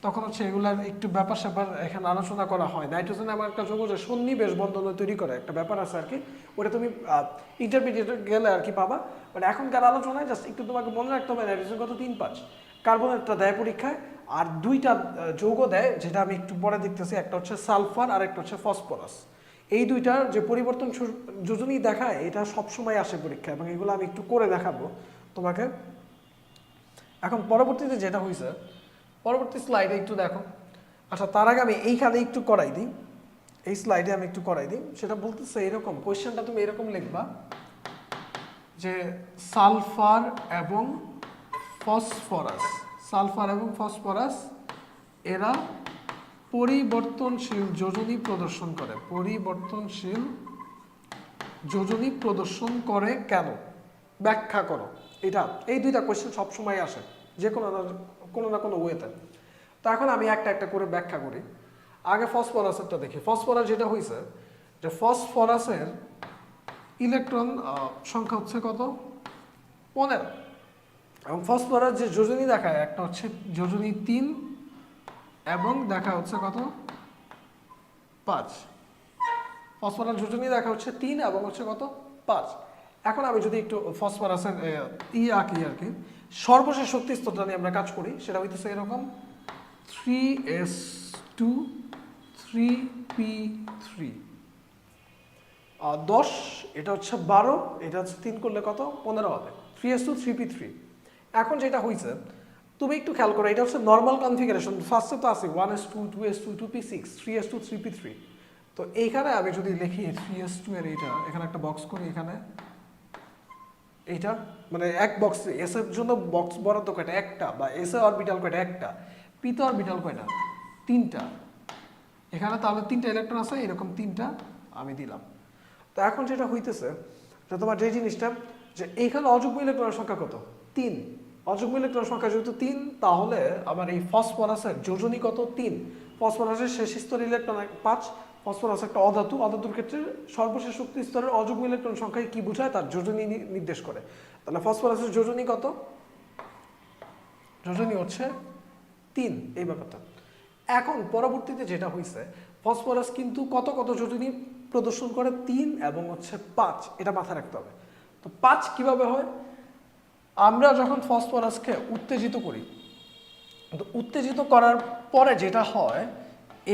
তখন হচ্ছে এগুলার একটু ব্যাপার স্যাপার এখানে আলোচনা করা হয়। নাইট্রোজেন আমার একটা যৌগ যে সন্নিবেশ বন্ধন তৈরি করে একটা ব্যাপার আছে আর কি, ওটা তুমি ইন্টারমিডিয়েট গেলে আর কি পাবা। বাট এখনকার আলোচনায় জাস্ট একটু তোমাকে মনে রাখতে হবে নাইট্রোজেন কত 3 5। কার্বনেটটা দেয় পরীক্ষায়, আর 2টা যৌগ দেয় যেটা আমি একটু পরে দেখতেছি, একটা হচ্ছে সালফার আর একটা হচ্ছে ফসফরাস। এই 2টার যে পরিবর্তন যোজনী দেখায় এটা সবসময় আসে পরীক্ষা, এবং এগুলো আমি একটু করে দেখাবো তোমাকে। এখন পরবর্তীতে যেটা হয়েছে, পরবর্তী স্লাইডে একটু দেখো। আচ্ছা, তার আগে আমি এইখানে একটু করাই দিই, এই স্লাইডে আমি একটু করাই দিই। সেটা বলতেছে এরকম, কোয়েশ্চেনটা তুমি এরকম লিখবা যে সালফার এবং ফসফরাস, সালফার এবং ফসফরাস এরা পরিবর্তনশীল যোজনী প্রদর্শন করে। পরিবর্তনশীল যোজনী প্রদর্শন করে কেন? ব্যাখ্যা করো। এটা এই 2টা কোয়েশ্চেন সবসময় আসে যে কোনো না কোনো ওয়েতে। তো এখন আমি একটা একটা করে ব্যাখ্যা করি। আগে ফসফরাসেরটা দেখি। ফসফরাস যেটা হয়েছে যে ফসফরাসের ইলেকট্রন সংখ্যা হচ্ছে কত? 15। এবং ফসফরাস যে যোজনী দেখায় একটা হচ্ছে যোজনী 3 এবং দেখা হচ্ছে কত? 5। ফসফরাস যোজনী দেখা হচ্ছে 3 এবং হচ্ছে কত? 5। এখন আমি যদি একটু ফসফরাসের আঁকি আর কি, সর্বশেষ শক্তি স্তরটা নিয়ে আমরা কাজ করি, সেটা হইতেছে এরকম 3s2 3p3 10, এটা হচ্ছে 12, এটা হচ্ছে 3 করলে কত? 15 হবে। 3s2 3p3। এখন যেটা হয়েছে তুমি একটু খেয়াল করো, এটা হচ্ছে নর্মাল কনফিগারেশন। ফার্স্টে তো আছে 1s2 2s2 2p6 3s2 3p3। তো এইখানে আমি যদি লিখি 3s2 এর এইটা, এখানে একটা বক্স করি, এখানে এইটা মানে এক বক্স, এস এর জন্য বক্স বরাদ্দ কয়টা? একটা। বা এস এ অরবিটাল কয়টা? একটা। পি তে অরবিটাল কয়টা? 3টা। এখানে তাহলে 3টা ইলেকট্রন আছে, এরকম 3টা আমি দিলাম। তো এখন যেটা হইতেছে যে তোমার যে জিনিসটা যে এইখানে অযুগ্ম ইলেকট্রনের সংখ্যা কত? 3। অযুগ্ম ইলেকট্রনের সংখ্যা যেহেতু 3, তাহলে আমার এই ফসফরাসের যোজনী কত? 3। ফসফরাসের শেষ স্তরের ইলেকট্রন 5। ফসফরাস একটা অধাতু, অধাতুর ক্ষেত্রে সর্বশেষ শক্তি স্তরের অযুগ্ম ইলেকট্রন সংখ্যায় কি বোঝায়? তার যোজনী নির্দেশ করে। তাহলে ফসফরাসের যোজনী কত? যোজনী হচ্ছে 3 এই ব্যাপারটা। এখন পরবর্তীতে যেটা হয়েছে ফসফরাস কিন্তু কত কত যোজনী প্রদর্শন করে 3 এবং হচ্ছে 5, এটা মাথায় রাখতে হবে। তো 5 কিভাবে হয়, আমরা যখন ফসফরাসকে উত্তেজিত করি, তো উত্তেজিত করার পরে যেটা হয়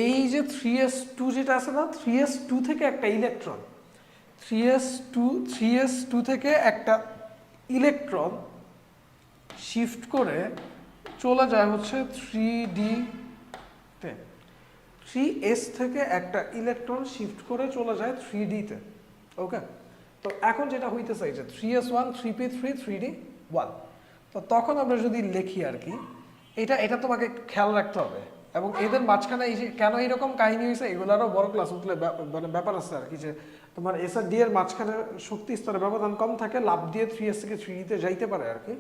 এই যে 3s2 যেটা আছে না, 3s2 থেকে একটা ইলেকট্রন 3s2 থেকে একটা ইলেকট্রন শিফট করে চলে যায় হচ্ছে 3d তে। 3s থেকে একটা ইলেকট্রন শিফট করে চলে যায় 3d তে। ওকে, তো এখন যেটা হইতেছে এই যে 3s1 3p3 3d1, তো তখন আমরা যদি লিখি আর কি, এটা তোমাকে খেয়াল রাখতে হবে। এবং এদের মাঝখানে এই যে কেন এরকম কাহিনী হয়েছে এগুলারও বড় ক্লাস উঠলে মানে ব্যাপার আছে আর কি, যে তোমার এস আর ডি এর মাঝখানে শক্তি স্তরের ব্যবধান কম থাকে, লাভ দিয়ে 3s থেকে 3d তে যাইতে পারে আর কি।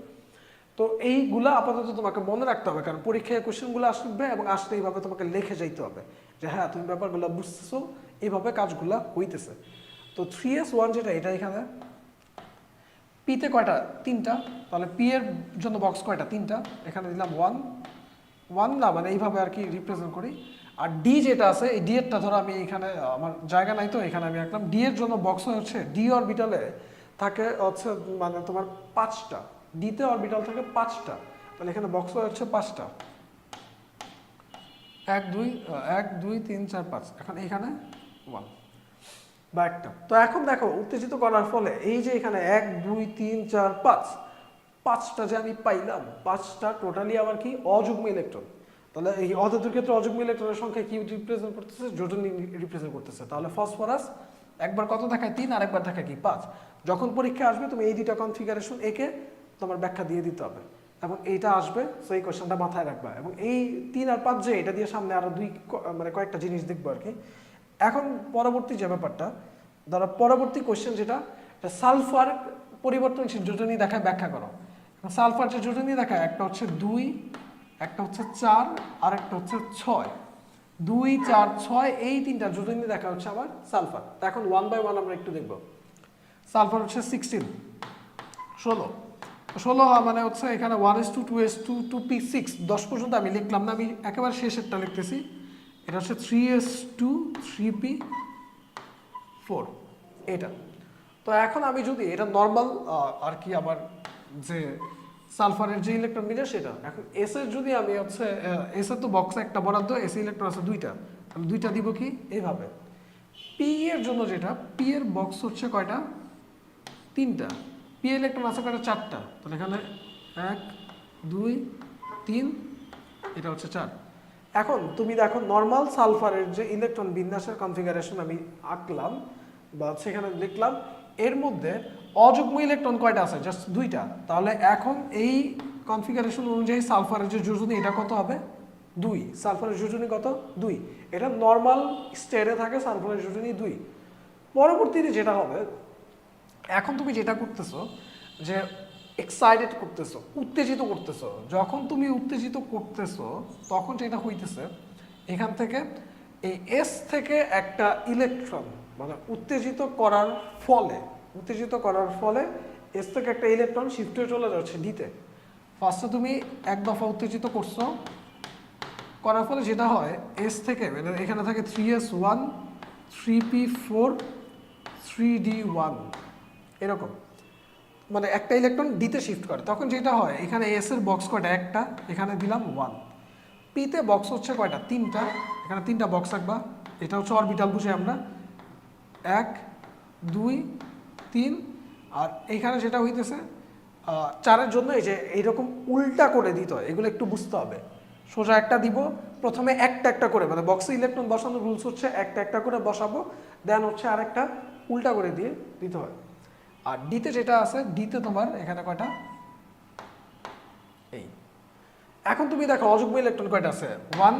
তো এইগুলা আপাতত তোমাকে মনে রাখতে হবে, কারণ পরীক্ষায় কোশ্চেনগুলো আসবে এবং আসলে এইভাবে তোমাকে লিখে যাইতে হবে যে হ্যাঁ তুমি ব্যাপারগুলো বুঝতেছো, এইভাবে কাজগুলা হইতেছে। তো 3s1 যেটা এটা এখানে পিতে কয়টা 3টা, তাহলে পি এর জন্য বক্স কয়টা 3টা, এখানে দিলাম 1 না, মানে এইভাবে আর কি রিপ্রেজেন্ট করি। আর ডি যেটা আছে এই ডি এরটা ধরো আমি এখানে আমার জায়গা নাই তো এখানে আমি রাখলাম, ডি এর জন্য বক্স হচ্ছে ডি অরবিটালে থাকে হচ্ছে মানে তোমার 5টা, ডিতে অরবিটাল থাকে 5টা, তাহলে এখানে বক্স হচ্ছে 5টা, 1 2 3 4 5, এখন এখানে 1 বা একটা। তো এখন দেখো উত্তেজিত করার ফলে এই যে এখানে 1 2 3 4 5, 5টা যে আমি পাইলাম, 5টা টোটালি আমার কি অযুগ্ম ইলেকট্রন। তাহলে এই অধাতুর ক্ষেত্রে অযুগ্ম ইলেকট্রনের সংখ্যা কি রিপ্রেজেন্ট করতেছে, যোজনী রিপ্রেজেন্ট করতেছে। তাহলে ফসফরাস একবার কত দেখায় 3 আর একবার দেখায় কি 5। যখন পরীক্ষা আসবে তুমি এই দুইটা কনফিগারেশন একে তোমার ব্যাখ্যা দিয়ে দিতে হবে এবং এইটা আসবে, সো এই কোশ্চেনটা মাথায় রাখবা। এবং এই 3 আর 5 যে এটা দিয়ে সামনে আরো মানে কয়েকটা জিনিস দেখবো আর কি। এখন পরবর্তী যে ব্যাপারটা, ধরো পরবর্তী কোশ্চেন যেটা সালফার পরিবর্তনশীল যোজনী দেখায় ব্যাখ্যা করো। সালফার যে যোজনী দেখায় একটা হচ্ছে 2, একটা হচ্ছে 4 আর একটা হচ্ছে 6, 2 4 6 এই তিনটা যোজনী দেখা হচ্ছে আমার সালফার। এখন 1 বাই 1 আমরা একটু দেখব। সালফার হচ্ছে 16 16 মানে হচ্ছে এখানে 1s2 2s2 2p6 10 পর্যন্ত আমি লিখলাম না, আমি একেবারে শেষেরটা লিখতেছি। এটা হচ্ছে 3s2 3p4 এটা। তো এখন আমি যদি এটা নর্মাল আর কি আমার যে সালফারের যে ইলেকট্রন মিলে সেটা, এখন এস এর যদি আমি হচ্ছে এস এর তো বক্সে একটা বরাদ্দ, এস ইলেকট্রন আছে 2টা, আমি 2টা দিব কি এইভাবে। পি এর জন্য যেটা পি এর বক্স হচ্ছে কয়টা 3টা, পি ইলেকট্রন আছে কয়টা 4টা, তাহলে এখানে 1 2 3 এটা হচ্ছে 4। এখন তুমি দেখো নর্মাল সালফারের যে ইলেকট্রন বিন্যাসের কনফিগারেশন আমি আঁকলাম বা সেখানে লিখলাম, এর মধ্যে অযুগ্ম ইলেকট্রন কয়টা আছে জাস্ট 2টা। তাহলে এখন এই কনফিগারেশন অনুযায়ী সালফারের যে যোজনী এটা কত হবে 2, সালফারের যোজনী কত 2, এটা নর্মাল স্টেটে থাকে সালফারের যোজনী 2। পরবর্তীতে যেটা হবে, এখন তুমি যেটা করতেছো যে এক্সাইটেড করতেছো, উত্তেজিত করতেছো, যখন তুমি উত্তেজিত করতেছো তখন যেটা হইতেছে এখান থেকে এই এস থেকে একটা ইলেকট্রন মানে উত্তেজিত করার ফলে এস থেকে একটা ইলেকট্রন শিফট হয়ে চলে যাচ্ছে ডিতে। ফার্স্টে তুমি এক দফা উত্তেজিত করছো, করার ফলে যেটা হয় এস থেকে মানে এখানে থাকে 3s1 3p4 3d1 এরকম, মানে একটা ইলেকট্রন ডিতে শিফট করে। তখন যেটা হয় এখানে এস এর বক্স কয়টা একটা, এখানে দিলাম 1, পিতে বক্স হচ্ছে কয়টা 3টা, এখানে 3টা বক্স রাখবা। এটা হচ্ছে অরবিটাল বুঝে আমরা 1 2 3, আর এইখানে যেটা হইতেছে 4-এর জন্য এই যে এইরকম উল্টা করে দিতে হয়, এগুলো একটু বুঝতে হবে। সোজা একটা দিব, প্রথমে একটা একটা করে মানে বক্সে ইলেকট্রন বসানোর রুলস হচ্ছে একটা একটা করে বসাবো, দেন হচ্ছে আরেকটা উল্টা করে দিয়ে দিতে হয়। আর ডিতে যেটা আছে ডিতে তোমার এখানে কয়টা এই। এখন তুমি দেখো অযুগ্ম ইলেকট্রন কয়টা আছে 1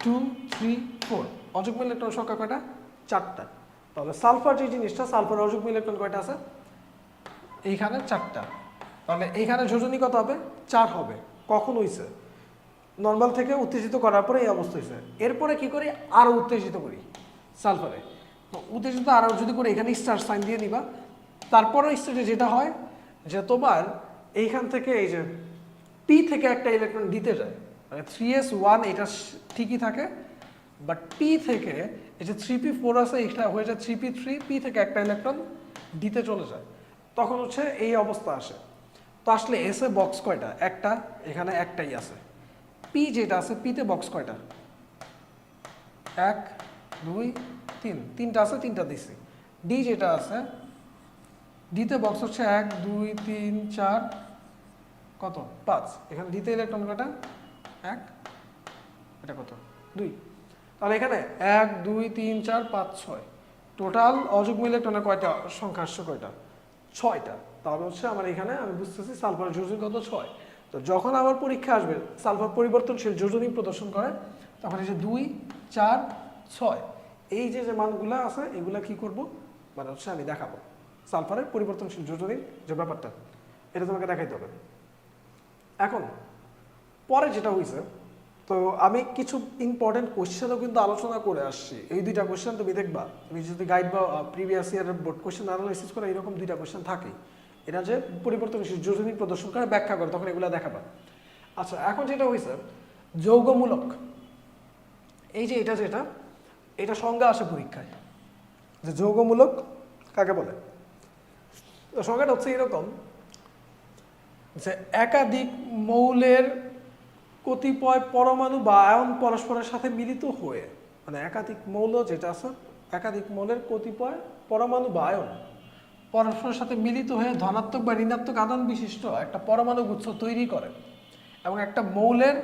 2 3 4, অযুগ্ম ইলেকট্রন সংখ্যা কয়টা 4টা। তাহলে সালফার যে জিনিসটা সালফার অযুগ্ম ইলেকট্রন কয়টা আছে এইখানে 4টা, তাহলে এইখানে যোজনী কত হবে 4 হবে। কখন হইছে নর্মাল থেকে উত্তেজিত করার পরে এই অবস্থা হয়েছে। এরপরে কি করি আরো উত্তেজিত করি সালফারে, তো উত্তেজিত আরো যদি করে এখানে স্টার সাইন দিয়ে নিবা। তারপরে স্টেজে যেটা হয় যে তোমার এইখান থেকে এই যে পি থেকে একটা ইলেকট্রন দিতে যায়, মানে 3s1 এটা ঠিকই থাকে, বাট পি থেকে এই যে 3p4 আছে এটা হয়ে যায় 3p3, পি থেকে একটা ইলেকট্রন দিতে চলে যায়, তখন হচ্ছে এই অবস্থা আসে। তো আসলে এসে বক্স কয়টা? একটা, এখানে একটাই আছে। পি যেটা আছে, পিতে বক্স কয়টা? 1 2 3, তিনটা আছে, তিনটা দিছি। ডি যেটা আছে, ডিতে বক্স হচ্ছে 1 2 3 4, কত? 5। এখানে ডিতে ইলেকট্রন কয়টা? 1, এটা কত? 2। তাহলে এখানে 1 2 3 4 5 6, টোটাল অযুগ্ম ইলেকট্রনের কয়টা সংখ্যা আসছে? কয়টা? 6টা। তাহলে হচ্ছে আমার এখানে আমি বুঝতেছি সালফারের যোজনী কত? 6। তো যখন আমার পরীক্ষা আসবে সালফার পরিবর্তনশীল যোজনী প্রদর্শন করে, তখন এই যে 2 4 6 এই যে যে মানগুলো আছে এগুলা কি করব, মানে হচ্ছে আমি দেখাবো সালফারের পরিবর্তনশীল যোজনীর যে ব্যাপারটা, এটা তোমাকে দেখাইতে হবে। এখন পরে যেটা হয়েছে, তো আমি কিছু ইম্পর্টেন্ট কোয়েশ্চেনও কিন্তু আলোচনা করে আসছি। এই দুইটা কোয়েশ্চেন তুমি দেখবা, তুমি যদি গাইড বা প্রিভিয়াস ইয়ারের বোর্ড কোয়েশ্চেন অ্যানালাইসিস করে এরকম দুইটা কোয়েশ্চেন থাকে, এটা যে পরিবর্তনশীল যোজনী প্রদর্শন করে ব্যাখ্যা করে, তখন এগুলো দেখাবা। আচ্ছা, এখন যেটা হয়েছে যৌগমূলক, এই যে এটা যেটা, এটা সংজ্ঞা আসে পরীক্ষায় যে যৌগমূলক কাকে বলে। তো সংজ্ঞাটা হচ্ছে এরকম যে একাধিক মৌলের কতিপয় পরমাণু বা আয়ন পরস্পরের সাথে মিলিত হয়ে, মানে একাধিক মৌল যেটা আছে, একাধিক মৌলের কতিপয় পরমাণু বা আয়ন পরস্পরের সাথে মিলিত হয়ে ধনাত্মক বা ঋণাত্মক আধান বিশিষ্ট একটা পরমাণু গুচ্ছ তৈরি করে এবং একটা মৌলের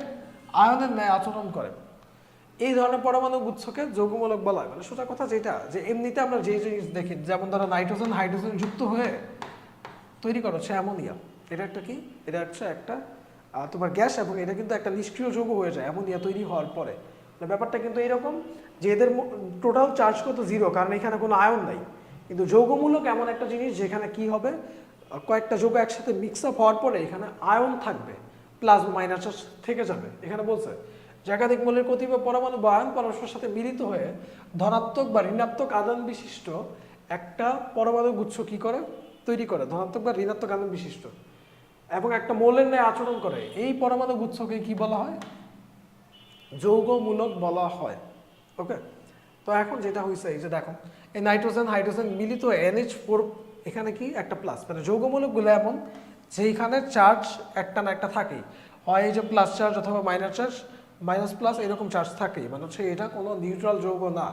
আয়নের ন্যায় আচরণ করে। এই ধরনের পরমাণু গুচ্ছকে যৌগমূলক বলা হয়। মানে সোজা কথা যেটা, যে এমনিতে আমরা যে জিনিস দেখি, যেমন ধরো নাইট্রোজেন হাইড্রোজেন যুক্ত হয়ে তৈরি করো সে অ্যামোনিয়া, এটা একটা কি, এটা হচ্ছে একটা তোমার গ্যাস, এবং এটা কিন্তু একটা নিষ্ক্রিয় যৌগ হয়ে যায় অ্যামোনিয়া তৈরি হওয়ার পরে। ব্যাপারটা কিন্তু এরকম যে এদের টোটাল চার্জ কত? 0, কারণ এখানে কোনো আয়ন নাই। কিন্তু যৌগমূলক এমন একটা জিনিস যেখানে কি হবে, কয়েকটা যৌগ একসাথে মিক্স আপ হওয়ার পরে এখানে আয়ন থাকবে, প্লাস মাইনাস চার্জ থেকে যাবে। এখানে বলছে যে একাধিক মৌলের কতিপয় পরমাণু বা আয়ন পরস্পরের সাথে মিলিত হয়ে ধনাত্মক বা ঋণাত্মক আধান বিশিষ্ট একটা পরমাণু গুচ্ছ কি করে? তৈরি করে, ধনাত্মক বা ঋণাত্মক আধান বিশিষ্ট, এবং একটা মৌলের ন্যায় আচরণ করে। এই পরমাণু গুচ্ছকে কি বলা হয়? যৌগমূলক বলা হয়। ওকে, তো এখন যেটা হয়েছে এই যে দেখো, এই নাইট্রোজেন হাইড্রোজেন মিলিত NH4, এখানে কি একটা প্লাস, মানে যৌগমূলকগুলো এমন যেখানে চার্জ একটা না একটা থাকেই, হয় এই যে প্লাস চার্জ অথবা মাইনাস চার্জ, মাইনাস প্লাস এরকম চার্জ থাকেই, মানে হচ্ছে এটা কোনো নিউট্রাল যৌগ না।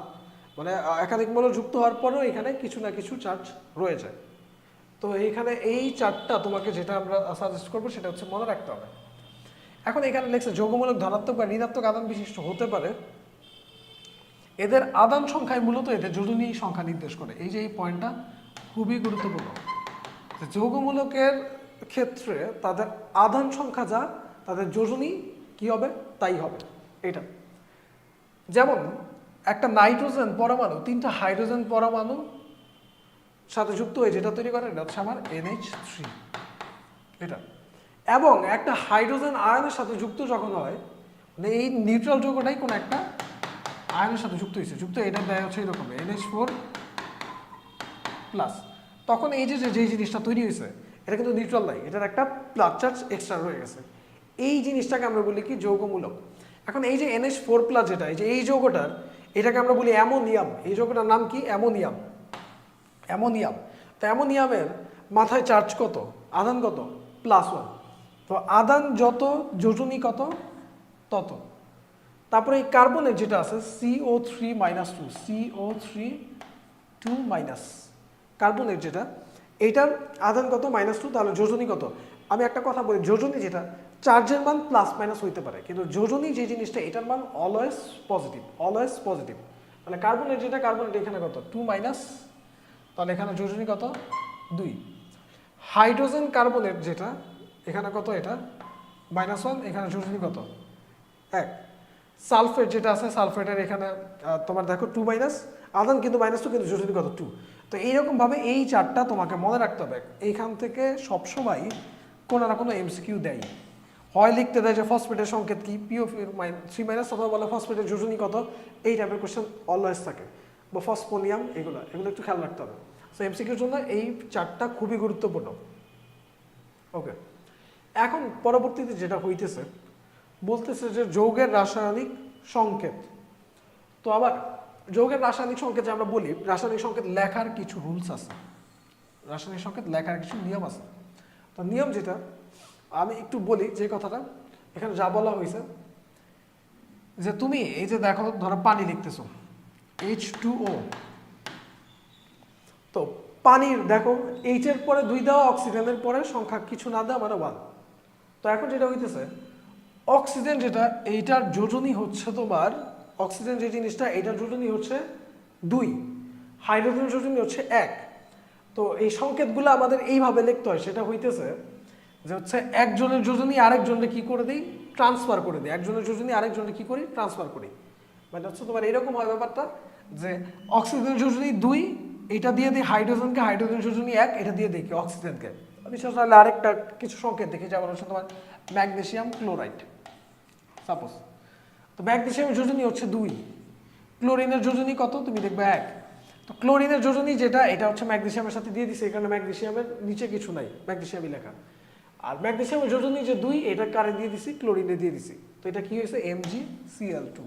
মানে একাধিক মৌল যুক্ত হওয়ার পরেও এখানে কিছু না কিছু চার্জ রয়ে যায়। তো এইখানে এই চারটা তোমাকে যেটা আমরা সাজেস্ট করবো সেটা হচ্ছে মনে রাখতে হবে। এখন এখানে লেখছে যৌগমূলক ধনাত্মক বা ঋণাত্মক আদান বিশিষ্ট হতে পারে, এদের আদান সংখ্যায় মূলত এদের যোজনী সংখ্যা নির্দেশ করে। এই যে এই পয়েন্টটা খুবই গুরুত্বপূর্ণ, যৌগমূলকের ক্ষেত্রে তাদের আদান সংখ্যা যা, তাদের যোজনী কি হবে তাই হবে। এটা যেমন একটা নাইট্রোজেন পরমাণু 3টা হাইড্রোজেন পরমাণু সাথে যুক্ত হয়ে যেটা তৈরি করে, এটা হচ্ছে আমার NH3, এটা। এবং একটা হাইড্রোজেন আয়নের সাথে যুক্ত যখন হয়, মানে এই নিউট্রাল যৌগটাই কোনো একটা আয়নের সাথে যুক্ত হয়েছে, যুক্ত এটা দেয় হচ্ছে এরকম NH4+, তখন এই যে যে জিনিসটা তৈরি হয়েছে এটা কিন্তু নিউট্রাল নাই, এটার একটা প্লাস চার্জ এক্সট্রা রয়ে গেছে। এই জিনিসটাকে আমরা বলি কি? যৌগমূলক। এখন এই যে NH4+, যেটা এই যে এই যৌগটার, এটাকে আমরা বলি অ্যামোনিয়াম। এই যৌগটার নাম কি? অ্যামোনিয়াম। অ্যামোনিয়াম। তো অ্যামোনিয়ামের মাথায় চার্জ কত? আধান কত? +1। তো আধান যত, যোজনী কত? তত। তারপরে এই কার্বনের যেটা আছে CO3-2, CO3 কার্বনের যেটা, এইটার আধান কত? -2, তাহলে যোজনী কত? আমি একটা কথা বলি, যোজনী যেটা, চার্জের মান প্লাস মাইনাস হইতে পারে, কিন্তু যোজনী যে জিনিসটা এটার মান অলওয়েজ পজিটিভ, অলওয়েজ পজিটিভ। মানে কার্বনের যেটা, কার্বনের এখানে কত? 2-, তাহলে এখানে যোজনী কত? 2। হাইড্রোজেন কার্বনের যেটা, এখানে কত? এটা -1, এখানে যোজনী কত? 1। সালফেট যেটা আছে, সালফেটের এখানে তোমার দেখো 2-, আধান কিন্তু -2, কিন্তু যোজনী কত? 2। তো এইরকম ভাবে এই চারটা তোমাকে মনে রাখতে হবে। এইখান থেকে সবসময় কোনো না কোনো MCQ দেয়, হয় লিখতে দেয় যে ফসফেটের সংকেত কি, PO3-, অথবা বলে ফসফেটের যোজনী কত, এই টাইপের কোয়েশ্চেন অলওয়েজ থাকে, বা ফসফোনিয়াম, এগুলো একটু খেয়াল রাখতে হবে। সো MCQর জন্য এই চারটা খুবই গুরুত্বপূর্ণ। ওকে, এখন পরবর্তীতে যেটা হইতেছে বলতেছে যে যৌগের রাসায়নিক সংকেত। তো আবার যৌগের রাসায়নিক সংকেত যে আমরা বলি, রাসায়নিক সংকেত লেখার কিছু রুলস আছে, রাসায়নিক সংকেত লেখার কিছু নিয়ম আছে। তো নিয়ম যেটা আমি একটু বলি, যে কথাটা এখানে যা বলা হয়েছে যে তুমি এই যে দেখো, ধরো পানি লিখতেছো H2O, তো পানির দেখো এইচ এর পরে 2 দেওয়া, অক্সিজেনের পরে সংখ্যা কিছু না দেওয়া মানে 1। তো এখন যেটা হইতেছে অক্সিজেন যেটা, এইটার যোজনী হচ্ছে তোমার, অক্সিজেন যে জিনিসটা এইটার যোজনী হচ্ছে 2, হাইড্রোজেন যোজনী হচ্ছে 1। তো এই সংকেতগুলো আমাদের এইভাবে লিখতে হয়, সেটা হইতেছে যে হচ্ছে একজনের যোজনী আরেকজনকে কি করে দিই, ট্রান্সফার করে দিই। একজনের যোজনী আরেকজনকে কি করি, ট্রান্সফার করি। মানে হচ্ছে তোমার এরকম হয় ব্যাপারটা যে অক্সিজেন যোজনী 2, এটা দিয়ে দিই হাইড্রোজেনকে, হাইড্রোজেন যোজনী 1, এটা দিয়ে দিই কি অক্সিজেনকে। বিশেষ করে আরেকটা কিছু সংকেত দেখি, যেমন হচ্ছে তোমার ম্যাগনেসিয়াম ক্লোরাইড সাপোজ। তো ম্যাগনেসিয়ামের যোজনী হচ্ছে 2, ক্লোরিনের যোজনী কত তুমি দেখবে 1। তো ক্লোরিনের যোজনী যেটা, এটা হচ্ছে ম্যাগনেসিয়ামের সাথে দিয়ে দিছে, এখানে ম্যাগনেসিয়ামের নিচে কিছু নাই, ম্যাগনেসিয়ামই লেখা। আর ম্যাগনেসিয়ামের যোজনী যে 2, এটা কারে দিয়ে দিছি, ক্লোরিনে দিয়ে দিছি। তো এটা কি হয়েছে, MgCl2।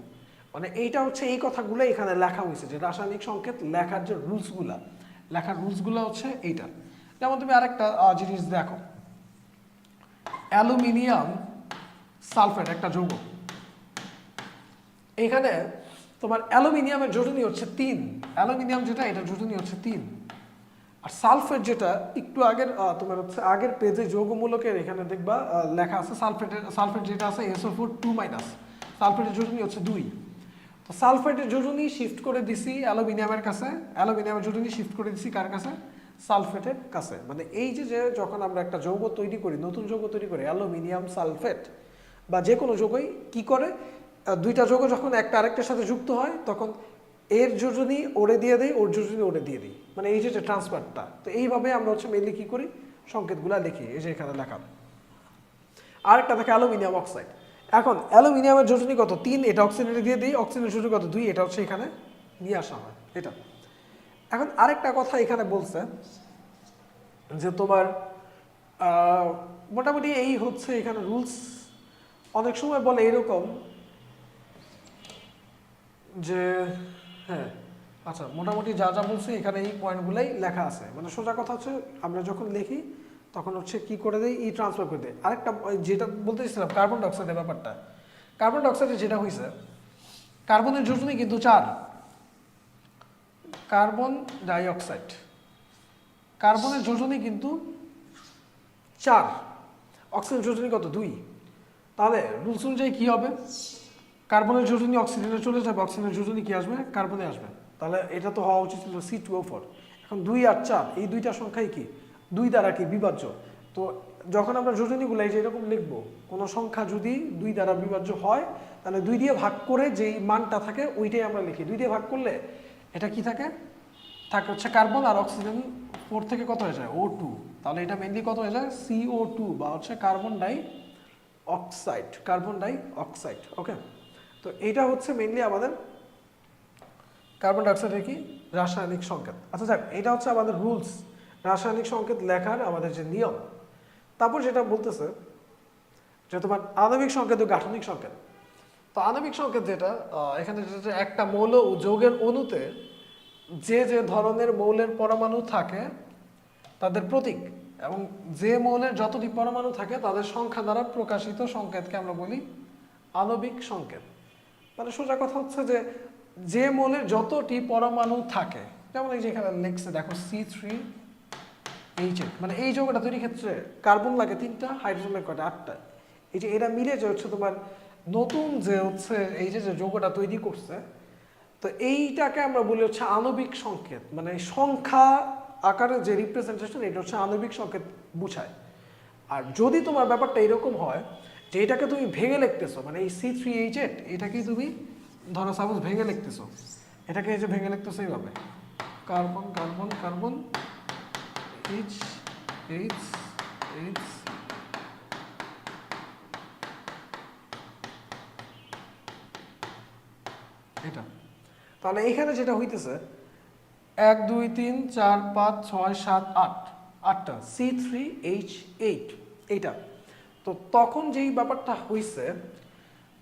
মানে এইটা হচ্ছে এই কথাগুলো এখানে লেখা হয়েছে, যে রাসায়নিক সংকেত লেখার যে রুলসগুলা, লেখার রুলসগুলো হচ্ছে এইটা। যেমন তুমি আরেকটা জিনিস দেখো, অ্যালুমিনিয়াম সালফেট একটা যৌগ, এখানে তোমার অ্যালুমিনিয়ামের যোজনী হচ্ছে 3, অ্যালুমিনিয়াম যেটা এটা যোজনী হচ্ছে 3। আর সালফেট যেটা একটু আগের তোমার হচ্ছে আগের পেজে যৌগমূলকের এখানে দেখবা লেখা আছে, সালফেট যেটা আছে SO4 2-, সালফেটের যোজনী হচ্ছে 2। তো সালফেটের যোজনী শিফট করে দিছি অ্যালুমিনিয়ামের কাছে, অ্যালুমিনিয়ামের যোজনী শিফট করে দিছি কার কাছে, সালফেটের কাছে। মানে এই যে যখন আমরা একটা যৌগ তৈরি করি, নতুন যৌগ তৈরি করি, অ্যালুমিনিয়াম সালফেট বা যে কোনো যৌগই কি করে, দুইটা যৌগ যখন একটা আরেকটার সাথে যুক্ত হয়, তখন এর যোজনী ওরে দিয়ে দেয়, ওর যোজনী ওরে দিয়ে দিই, মানে এই যে ট্রান্সফারটা। তো এইভাবে আমরা হচ্ছে মেইনলি কি করি, সংকেতগুলা লিখি, এই যে এখানে লেখা। আরেকটা থাকে অ্যালুমিনিয়াম অক্সাইড। এখন অ্যালুমিনিয়ামের যোজনী কত, 3, এটা অক্সিজেনে দিয়ে দিই, অক্সিজেনের যোজনী কত, 2, এটা হচ্ছে এখানে নিয়ে আসা হয় এটা। এখন আরেকটা কথা এখানে বলছে যে তোমার মোটামুটি এই হচ্ছে এখানে রুলস। অনেক সময় বলে এরকম যে হ্যাঁ আচ্ছা, মোটামুটি যা যা বলছি এখানে এই পয়েন্টগুলাই লেখা আছে। মানে সোজা কথা হচ্ছে আমরা যখন লিখি তখন হচ্ছে কি করে দেয়, ট্রান্সফার করে দেয়। আরেকটা যেটা বলতে চাইছিলাম, কার্বন ডাইঅক্সাইডের ব্যাপারটা। কার্বন ডাইঅক্সাইডে যেটা হয়েছে, কার্বনের যোজনী কিন্তু 4, কার্বন ডাইঅক্সাইড, কার্বনের যোজনী কিন্তু 4, অক্সিজেন যোজনী কত, 2। তাহলে রুলস অনুযায়ী কি হবে, কার্বনের যোজনী অক্সিজেনে চলে যাবে, অক্সিজেনের যোজনী কি আসবে, কার্বনে আসবে। তাহলে এটা তো হওয়া উচিত ছিল C2O4। এখন 2 আর 4 এই দুইটা সংখ্যাই কি 2 দ্বারা কি বিভাজ্য। তো যখন আমরা যোজনীগুলো এই যে এরকম লিখবো, কোনো সংখ্যা যদি 2 দ্বারা বিভাজ্য হয়, তাহলে 2 দিয়ে ভাগ করে যেই মানটা থাকে ওইটাই আমরা লিখি। 2 দিয়ে ভাগ করলে এটা কি থাকে, থাকে হচ্ছে কার্বন, আর অক্সিজেন 4 থেকে কত হয়ে যায়, O2। তাহলে এটা মেইনলি কত হয়ে যায়, CO2 বা হচ্ছে carbon die oxide, carbon die oxide. ওকে, তো এটা হচ্ছে মেইনলি আমাদের কার্বন ডাইঅক্সাইডের কি রাসায়নিক সংকেত। আচ্ছা যাক, এটা হচ্ছে আমাদের রুলস, রাসায়নিক সংকেত লেখার আমাদের যে নিয়ম। তারপর যেটা বলতেছে যে তোমার আণবিক সংকেত ও গাঠনিক সংকেত। তো আণবিক সংকেত যেটা, এখানে যেটা একটা মৌল ও যৌগের অণুতে যে যে ধরনের মৌলের পরমাণু থাকে তাদের প্রতীক, এবং যে মৌলের যতটি পরমাণু থাকে তাদের সংখ্যা দ্বারা প্রকাশিত সংকেতকে আমরা বলি আণবিক সংকেত। মানে সোজা কথা হচ্ছে যে মৌলের যতটি পরমাণু থাকে, যেমন এই যে এখানে লিখছে দেখো C3H8, মানে এই যৌগটা তৈরির ক্ষেত্রে কার্বন লাগে 3টা, হাইড্রোজেন লাগে কয়টা, 8টা। এই যে এরা মিলে যে হচ্ছে তোমার নতুন যে হচ্ছে এই যে যৌগটা তৈরি করছে, তো এইটাকে আমরা বলি হচ্ছে আণবিক সংকেত। মানে সংখ্যা আকারে যে রিপ্রেজেন্টেশন, এটা হচ্ছে আণবিক সংকেত বুঝায়। আর যদি তোমার ব্যাপারটা এরকম হয় যে এটাকে তুমি ভেঙে লিখতেছো, মানে এই C3H8 এটাকেই তুমি ধরো সাপোজ ভেঙে লিখতেছো, এটাকে এই যে ভেঙে লিখতেছো এইভাবে, carbon carbon carbon H H H, এটা। তাহলে এখানে যেটা হইতেছে 1 2 3 4 5 6 7 8, 8টা C3H8 এইটা। তো তো তখন যেই ব্যাপারটা হইছে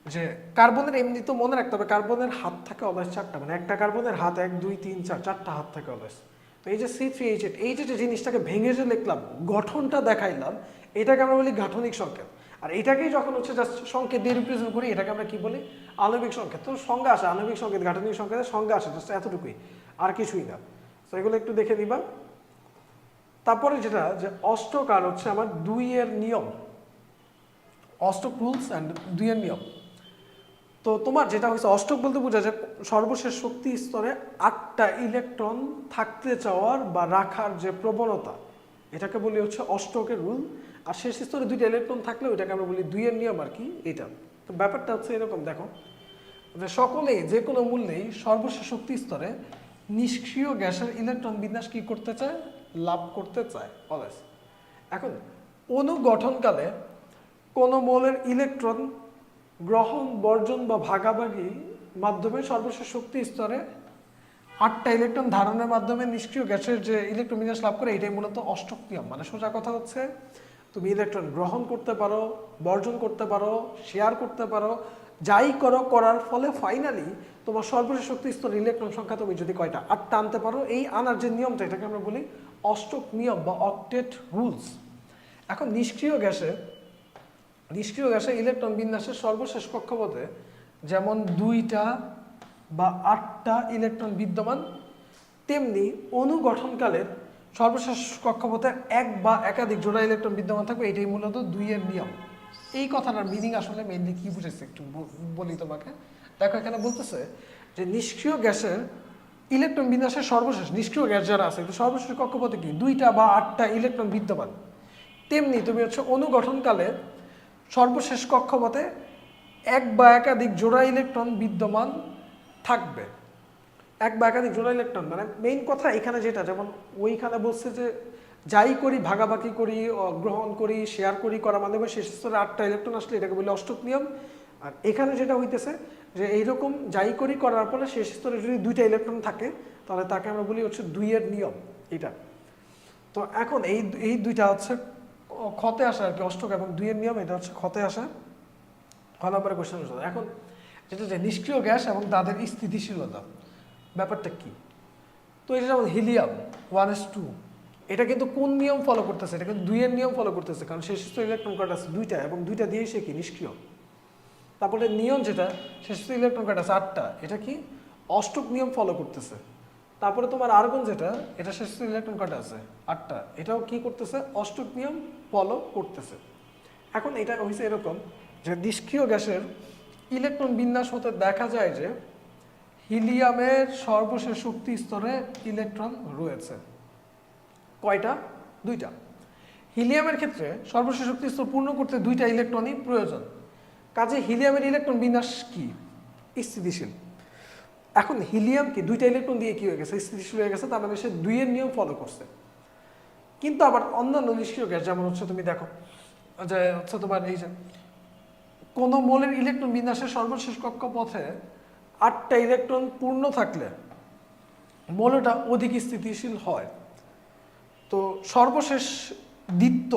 যে কার্বনের এমনি তো মনে রাখতে হবে কার্বনের হাত থাকে অলওয়েজ চারটা, মানে একটা কার্বনের হাত 1 2 3 4 চারটা হাত থাকে অলওয়েজ। তো এই যে C3H8 এই যে জিনিসটাকে ভেঙে যে লিখলাম, গঠনটা দেখাইলাম, এটাকে আমরা বলি গাঠনিক সংকেত। আর এটাকেই যখন হচ্ছে জাস্ট সংকেত দিয়ে রিপ্রেজেন্ট করি, এটাকে আমরা কি বলি? আণবিক সংকেত। তো সংজ্ঞা আসে আণবিক সংকেত, গাঠনিক সংকেতের সংজ্ঞা আসে জাস্ট এতটুকুই, আর কিছুই না। তো এগুলো একটু দেখে নিবা। তারপরে যেটা যে অষ্টক আর হচ্ছে আমার 2 এর নিয়ম, অষ্টক রুলস অ্যান্ড 2 এর নিয়ম। তো তোমার যেটা হচ্ছে অষ্টক বলতে বোঝা যায় সর্বশেষ শক্তি স্তরে 8টা ইলেকট্রন থাকতে চাওয়ার বা রাখার যে প্রবণতা, এটাকে বলি হচ্ছে অষ্টকের রুল। আর শেষ স্তরে 2টা ইলেকট্রন থাকলে ওইটাকে আমরা বলি 2 এর নিয়ম আর কি। এটা তো ব্যাপারটা হচ্ছে এরকম, দেখো যে সকলেই যে কোনো মূল্যেই সর্বশেষ শক্তি স্তরে নিষ্ক্রিয় গ্যাসের ইলেকট্রন বিন্যাস কি করতে চায়? লাভ করতে চায় অলওয়েজ। এখন অণু গঠনকালে কোন মৌলের ইলেকট্রন গ্রহণ, বর্জন বা ভাগাভাগি মাধ্যমে সর্বশেষ শক্তি স্তরে 8টা ইলেকট্রন ধারণের মাধ্যমে নিষ্ক্রিয় গ্যাসের যে ইলেকট্রন বিন্যাস লাভ করে, এটাই মূলত অষ্টক নিয়ম। মানে সোজা কথা হচ্ছে তুমি ইলেকট্রন গ্রহণ করতে পারো, বর্জন করতে পারো, শেয়ার করতে পারো, যাই করো, করার ফলে ফাইনালি তোমার সর্বশেষ শক্তি স্তরে ইলেকট্রন সংখ্যা তুমি যদি কয়টা 8টা আনতে পারো, এই আনার যে নিয়মটা এটাকে আমরা বলি অষ্টক নিয়ম বা অক্টেট রুলস। এখন নিষ্ক্রিয় গ্যাসে ইলেকট্রন বিন্যাসের সর্বশেষ কক্ষপথে যেমন 2টা বা 8টা ইলেকট্রন বিদ্যমান, তেমনি অণু গঠনকালের সর্বশেষ কক্ষপথে 1 বা একাধিক জোড়া ইলেকট্রন বিদ্যমান থাকবে। এটাই মূলত 2 এর নিয়ম। এই কথাটার মিনিং আসলে মেইনলি কি বুঝেছে একটু বলি তোমাকে। দেখো এখানে বলতেছে যে নিষ্ক্রিয় গ্যাসের ইলেকট্রন বিন্যাসের সর্বশেষ, নিষ্ক্রিয় গ্যাস যারা আছে সর্বশেষ কক্ষপথে কি 2টা বা 8টা ইলেকট্রন বিদ্যমান, তেমনি তুমি হচ্ছে অণু গঠনকালে সর্বশেষ কক্ষপথে 1 বা একাধিক জোড়া ইলেকট্রন বিদ্যমান থাকবে। 1 বা একাধিক জোড়া ইলেকট্রন মানে মেইন কথা এখানে যেটা, যেমন ওইখানে বলছে যে যাই করি, ভাগাভাগি করি, গ্রহণ করি, শেয়ার করি, করার মাধ্যমে শেষ স্তরে 8টা ইলেকট্রন আসলে এটাকে বলে অষ্টক নিয়ম। আর এখানে যেটা হইতেছে যে এইরকম যাই করি করার পরে শেষ স্তরে যদি 2টা ইলেকট্রন থাকে, তাহলে তাকে আমরা বলি হচ্ছে 2 এর নিয়ম এটা। তো এখন এই দুইটা হচ্ছে ক্ষতে আসে আর কি, অষ্টক এবং 2 এর নিয়ম, এটা হচ্ছে ক্ষতে আসে। খ নম্বরে কোশ্চেন। এখন যেটা যে নিষ্ক্রিয় গ্যাস এবং তাদের স্থিতিশীলতা, ব্যাপারটা কি? তো এটা যেমন হিলিয়াম 1s2, এটা কিন্তু কোন নিয়ম ফলো করতেছে? এটা কিন্তু 2 এর নিয়ম ফলো করতেছে, কারণ শেষ স্তরে ইলেকট্রন কয়টা আছে? 2টা, এবং 2টা দিয়েই সে কি নিষ্ক্রিয়। তারপরে নিয়ন যেটা শেষ স্তরে ইলেকট্রন কয়টা আছে? 8টা, এটা কি অষ্টক নিয়ম ফলো করতেছে। তারপরে তোমার আর্গন যেটা, এটা শেষ স্তরে ইলেকট্রন কয়টা আছে? 8টা, এটাও কি করতেছে? অষ্টক নিয়ম ফলো করতেছে। এখন এটা হয়েছে এরকম যে নিষ্ক্রিয় গ্যাসের ইলেকট্রন বিন্যাস হতে দেখা যায় যে হিলিয়ামের সর্বশেষ শক্তি স্তরে ইলেকট্রন রয়েছে কয়টা? 2টা। হিলিয়ামের ক্ষেত্রে সর্বশেষ শক্তি স্তর পূর্ণ করতে 2টা ইলেকট্রনই প্রয়োজন। কাজে হিলিয়ামের ইলেকট্রন বিন্যাস কি? স্থিতিশীল। এখন হিলিয়াম কি 2টা ইলেকট্রন দিয়ে কি হয়ে গেছে? স্থিতিশীল হয়ে গেছে, তার মানে সে 2 এর নিয়ম ফলো করছে। কিন্তু আবার অন্যান্য নিষ্ক্রিয় গ্যাস যেমন হচ্ছে তুমি দেখো যে হচ্ছে তোমার এই যে কোন মৌলের ইলেকট্রন বিন্যাসের সর্বশেষ কক্ষপথে 8টা ইলেকট্রন পূর্ণ থাকলে মৌলটা অধিক স্থিতিশীল হয়। তো সর্বশেষ দ্বিত্ব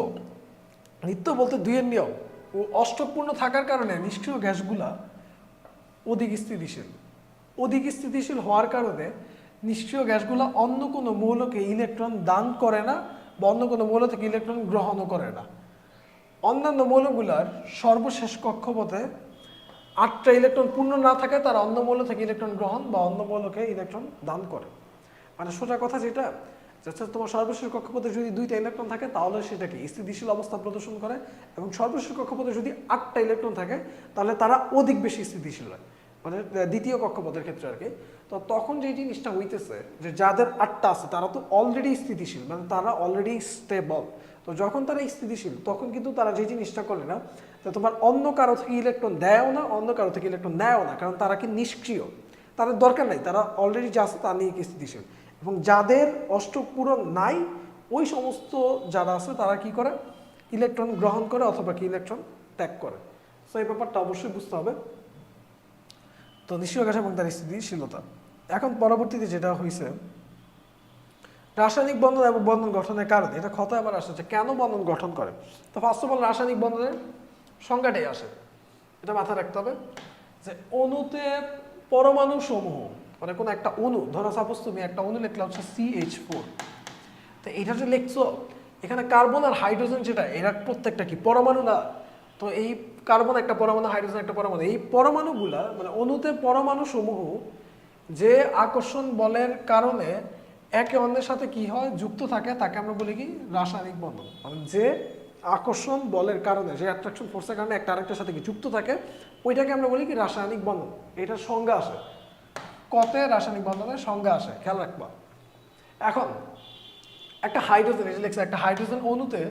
বলতে 2 এর নিয়ম ও অষ্টকপূর্ণ থাকার কারণে নিষ্ক্রিয় গ্যাসগুলা অধিক স্থিতিশীল হওয়ার কারণে নিষ্ক্রিয় গ্যাসগুলো অন্য কোনো মৌলকে ইলেকট্রন দান করে না বা অন্য কোনো মৌল থেকে ইলেকট্রন গ্রহণও করে না। অন্যান্য মৌলগুলার সর্বশেষ কক্ষপথে 8টা ইলেকট্রন পূর্ণ না থাকে, তারা অন্য মৌল থেকে ইলেকট্রন গ্রহণ বা অন্য মৌলকে ইলেকট্রন দান করে। মানে সোজা কথা যেটা, তোমার সর্বশেষ কক্ষপথে যদি 2টা ইলেকট্রন থাকে তাহলে সেটাকে স্থিতিশীল অবস্থা প্রদর্শন করে, এবং সর্বশেষ কক্ষপথে যদি 8টা ইলেকট্রন থাকে তাহলে তারা অধিক বেশি স্থিতিশীল হয়, মানে দ্বিতীয় কক্ষপথের ক্ষেত্রে আর কি। তো তখন যে জিনিসটা হইতেছে যে যাদের 8টা আছে তারা তো অলরেডি স্থিতিশীল, মানে তারা অলরেডি স্টেবল। তো যখন তারা স্থিতিশীল তখন কিন্তু তারা যে জিনিসটা করে না, তো তোমার অন্য কারো থেকে ইলেকট্রন দেয়ও না, অন্য কারো থেকে ইলেকট্রন নেয়ও না, কারণ তারা কি নিষ্ক্রিয়, তাদের দরকার নাই, তারা অলরেডি যা আছে তা নিয়ে কি স্থিতিশীল। এবং যাদের অষ্টক পূরণ নাই ওই সমস্ত যারা আছে তারা কি করে? ইলেকট্রন গ্রহণ করে অথবা কি ইলেকট্রন ত্যাগ করে। তো এই ব্যাপারটা অবশ্যই বুঝতে হবে। তো নিষ্ক্রিয় গ্যাস এবং তার স্থিতিশীলতা। এখন পরবর্তীতে যেটা হয়েছে রাসায়নিক বন্ধন এবং বন্ধন গঠনের কারণ, এটা ক্ষত আমার আসছে কেন বন্ধন গঠন করে। তো ফার্স্ট অফ অল রাসায়নিক বন্ধনের সংজ্ঞাটাই আসে, এটা মাথায় রাখতে হবে যে অণুতে পরমাণু সমূহ, মানে কোনো একটা অণু, ধরো সাপোজ তুমি একটা অণু লিখলা হচ্ছে CH4, তো এটা যে লিখছো এখানে কার্বন আর হাইড্রোজেন যেটা এরা প্রত্যেকটা কি পরমাণু না? তো এই কার্বন একটা পরমাণু, হাইড্রোজেন একটা পরমাণু, এই পরমাণুগুলা মানে অণুতে পরমাণু সমূহ যে আকর্ষণ বলের কারণে একে অন্যের সাথে কি হয় যুক্ত থাকে তাকে আমরা বলি কি রাসায়নিক বন্ধন। মানে যে আকর্ষণ বলের কারণে, যে অ্যাট্রাকশন ফোর্সের কারণে একটা আরেকটার সাথে কি যুক্ত থাকে ওইটাকে আমরা বলি কি রাসায়নিক বন্ধন। এটার সংজ্ঞা আসে কতে, রাসায়নিক বন্ধনের সংজ্ঞা আসে, খেয়াল রাখবা। এখন একটা হাইড্রোজেন, এই যে লেখছে একটা হাইড্রোজেন অণুতে